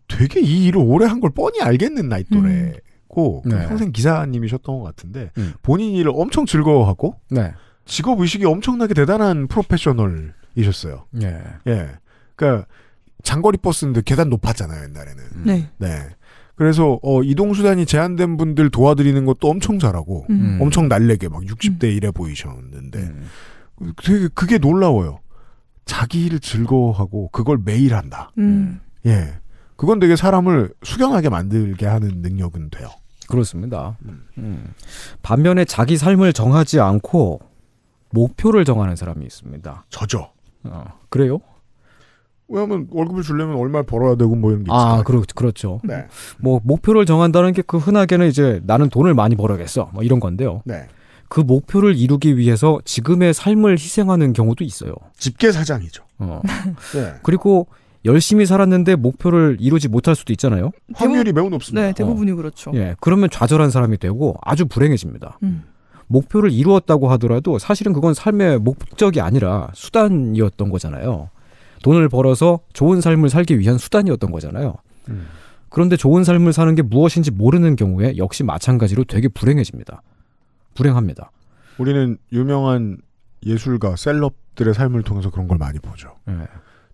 되게 이 일을 오래 한 걸 뻔히 알겠는 나이 또래고 네. 평생 기사님이셨던 것 같은데 본인 일을 엄청 즐거워하고 네. 직업 의식이 엄청나게 대단한 프로페셔널이셨어요. 예. 예. 그러니까 장거리 버스인데 계단 높았잖아요, 옛날에는. 네. 네. 그래서 이동 수단이 제한된 분들 도와드리는 것도 엄청 잘하고 엄청 날래게 막 60대 이래 보이셨는데 되게 그게 놀라워요. 자기 일을 즐거워하고 그걸 매일 한다. 예. 그건 되게 사람을 숙연하게 만들게 하는 능력은 돼요. 그렇습니다. 반면에 자기 삶을 정하지 않고 목표를 정하는 사람이 있습니다. 저죠. 그래요? 왜냐하면 월급을 주려면 얼마를 벌어야 되고 뭐 이런 게 있어요. 그렇죠. 네. 뭐 목표를 정한다는 게 그 흔하게는 이제 나는 돈을 많이 벌어야겠어. 뭐 이런 건데요. 네. 그 목표를 이루기 위해서 지금의 삶을 희생하는 경우도 있어요. 집게사장이죠. 네. 그리고 열심히 살았는데 목표를 이루지 못할 수도 있잖아요. 확률이 매우 높습니다. 네, 대부분이 그렇죠. 예, 그러면 좌절한 사람이 되고 아주 불행해집니다. 목표를 이루었다고 하더라도 사실은 그건 삶의 목적이 아니라 수단이었던 거잖아요. 돈을 벌어서 좋은 삶을 살기 위한 수단이었던 거잖아요. 그런데 좋은 삶을 사는 게 무엇인지 모르는 경우에 역시 마찬가지로 되게 불행해집니다. 불행합니다. 우리는 유명한 예술가, 셀럽들의 삶을 통해서 그런 걸 많이 보죠. 네.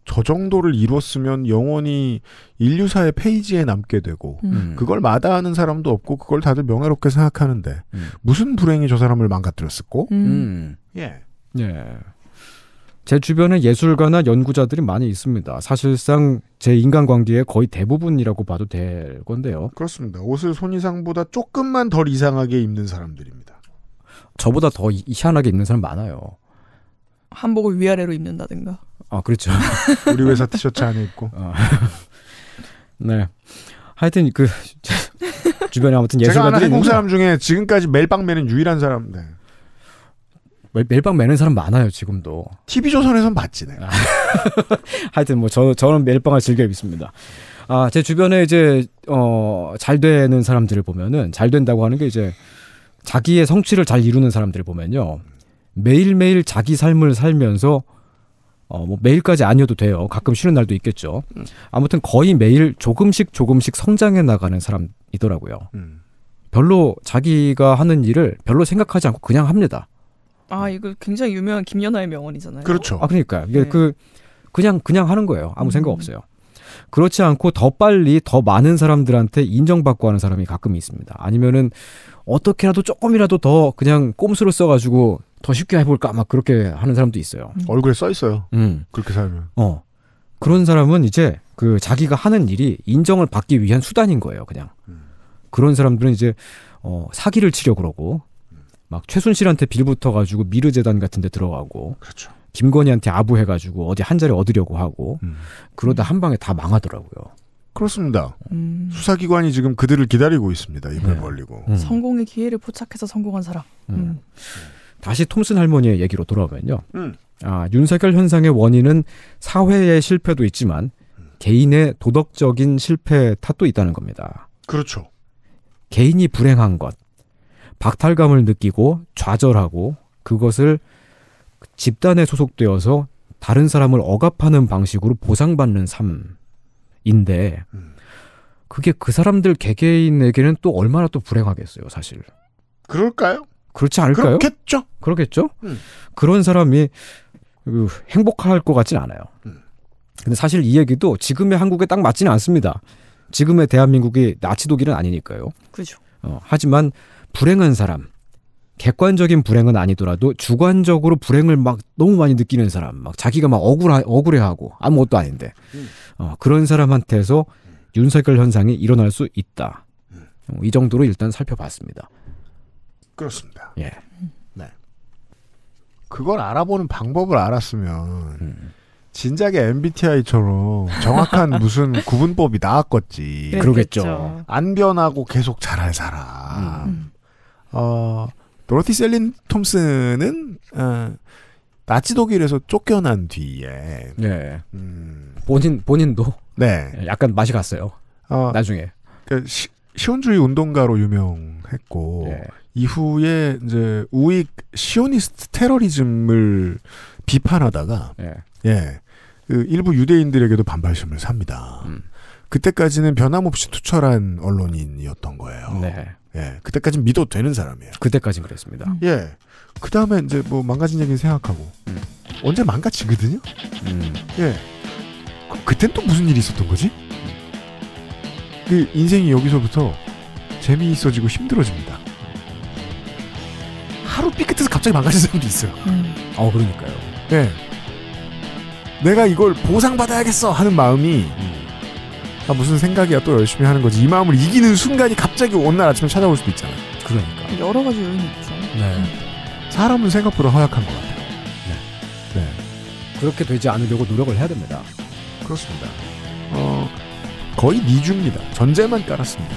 저 정도를 이뤘으면 영원히 인류사의 페이지에 남게 되고 그걸 마다하는 사람도 없고 그걸 다들 명예롭게 생각하는데 무슨 불행이 저 사람을 망가뜨렸었고? 예. 예. 제 주변에 예술가나 연구자들이 많이 있습니다. 사실상 제 인간관계의 거의 대부분이라고 봐도 될 건데요. 그렇습니다. 옷을 손이상보다 조금만 덜 이상하게 입는 사람들입니다. 저보다 더 희한하게 입는 사람 많아요. 한복을 위아래로 입는다든가. 그렇죠. 우리 회사 티셔츠 안에 입고. 네. 하여튼 그 주변에 아무튼 예술가들이 제가 아는 한국 사람 중에 지금까지 멜빵 매는 유일한 사람. 네. 멜빵 매는 사람 많아요, 지금도. TV조선에선 봤지, 네. 하여튼 뭐 저는 멜빵을 즐겨 입습니다. 제 주변에 이제 잘 되는 사람들을 보면은 잘 된다고 하는 게 이제 자기의 성취를 잘 이루는 사람들을 보면요. 매일매일 자기 삶을 살면서 뭐 매일까지 아니어도 돼요. 가끔 쉬는 날도 있겠죠. 아무튼 거의 매일 조금씩 성장해 나가는 사람이더라고요. 별로 자기가 하는 일을 별로 생각하지 않고 그냥 합니다. 아, 이거 굉장히 유명한 김연아의 명언이잖아요. 그렇죠. 아, 그러니까 이게 그냥 하는 거예요. 아무 생각 없어요. 그렇지 않고 더 빨리 더 많은 사람들한테 인정받고 하는 사람이 가끔 있습니다. 아니면은 어떻게라도 조금이라도 더 그냥 꼼수를 써가지고 더 쉽게 해볼까 막 그렇게 하는 사람도 있어요. 얼굴에 써 있어요. 그렇게 살면. 그런 사람은 이제 그 자기가 하는 일이 인정을 받기 위한 수단인 거예요. 그냥. 그런 사람들은 이제 사기를 치려 그러고 막 최순실한테 빌붙어가지고 미르재단 같은 데 들어가고 그렇죠. 김건희한테 아부해가지고 어디 한 자리 얻으려고 하고 그러다 한 방에 다 망하더라고요. 그렇습니다. 수사기관이 지금 그들을 기다리고 있습니다. 입을 벌리고. 성공의 기회를 포착해서 성공한 사람. 다시 톰슨 할머니의 얘기로 돌아오면요. 윤석열 현상의 원인은 사회의 실패도 있지만 개인의 도덕적인 실패 탓도 있다는 겁니다. 그렇죠. 개인이 불행한 것, 박탈감을 느끼고 좌절하고 그것을 집단에 소속되어서 다른 사람을 억압하는 방식으로 보상받는 삶인데 그게 그 사람들 개개인에게는 또 얼마나 또 불행하겠어요, 사실. 그럴까요? 그렇지 않을까요? 그렇겠죠. 그런 사람이 행복할 것 같진 않아요. 근데 사실 이 얘기도 지금의 한국에 딱 맞지는 않습니다. 지금의 대한민국이 나치 독일은 아니니까요. 그죠. 하지만 불행한 사람, 객관적인 불행은 아니더라도 주관적으로 불행을 막 너무 많이 느끼는 사람, 막 자기가 막 억울해하고 아무것도 아닌데 그런 사람한테서 윤석열 현상이 일어날 수 있다. 이 정도로 일단 살펴봤습니다. 그렇습니다. 예. 네. 그걸 알아보는 방법을 알았으면 진작에 MBTI처럼 정확한 무슨 구분법이 나왔겠지. 그러겠죠. 안 변하고 계속 잘할 사람. 도로티 셀린 톰슨은 나치 독일에서 쫓겨난 뒤에 네. 본인도 네. 약간 맛이 갔어요. 나중에. 그러니까 시온주의 운동가로 유명했고 네. 이후에 이제 우익 시오니스트 테러리즘을 비판하다가 예. 그 일부 유대인들에게도 반발심을 삽니다. 그때까지는 변함없이 투철한 언론인이었던 거예요. 네. 예, 그때까지는 믿어도 되는 사람이에요. 그때까진 그랬습니다. 예. 그 다음에 이제 뭐 망가진 얘기는 생각하고 언제 망가지거든요. 예. 그땐 또 무슨 일이 있었던 거지? 그 인생이 여기서부터 재미있어지고 힘들어집니다. 하루 삐끗해서 갑자기 망가진 사람도 있어요. 그러니까요. 예. 내가 이걸 보상받아야겠어 하는 마음이 무슨 생각이야 또 열심히 하는 거지 이 마음을 이기는 순간이 갑자기 어느 날 아침에 찾아올 수도 있잖아요. 그러니까 여러 가지 요인이 있죠. 네. 사람은 생각보다 허약한 것 같아요. 네. 그렇게 되지 않으려고 노력을 해야 됩니다. 그렇습니다. 거의 니주입니다. 전제만 깔았습니다.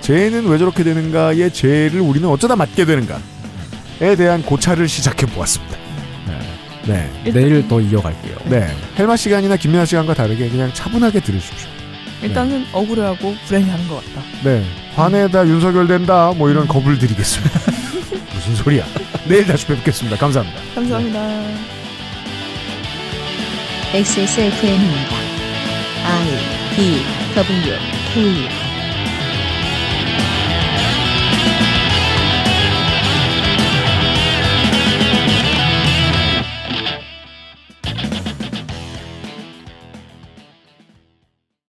죄는 왜 저렇게 되는가의 죄를 우리는 어쩌다 맞게 되는가에 대한 고찰을 시작해 보았습니다. 네. 내일 더 이어갈게요. 네. 헬마 시간이나 김민아 시간과 다르게 그냥 차분하게 들으십시오. 일단은 억울해하고 불행해하는 것 같다. 네. 화내다 윤석열 된다 뭐 이런 겁을 드리겠습니다. 무슨 소리야. 내일 다시 뵙겠습니다. 감사합니다. 감사합니다. XSFM입니다. I, D, W, K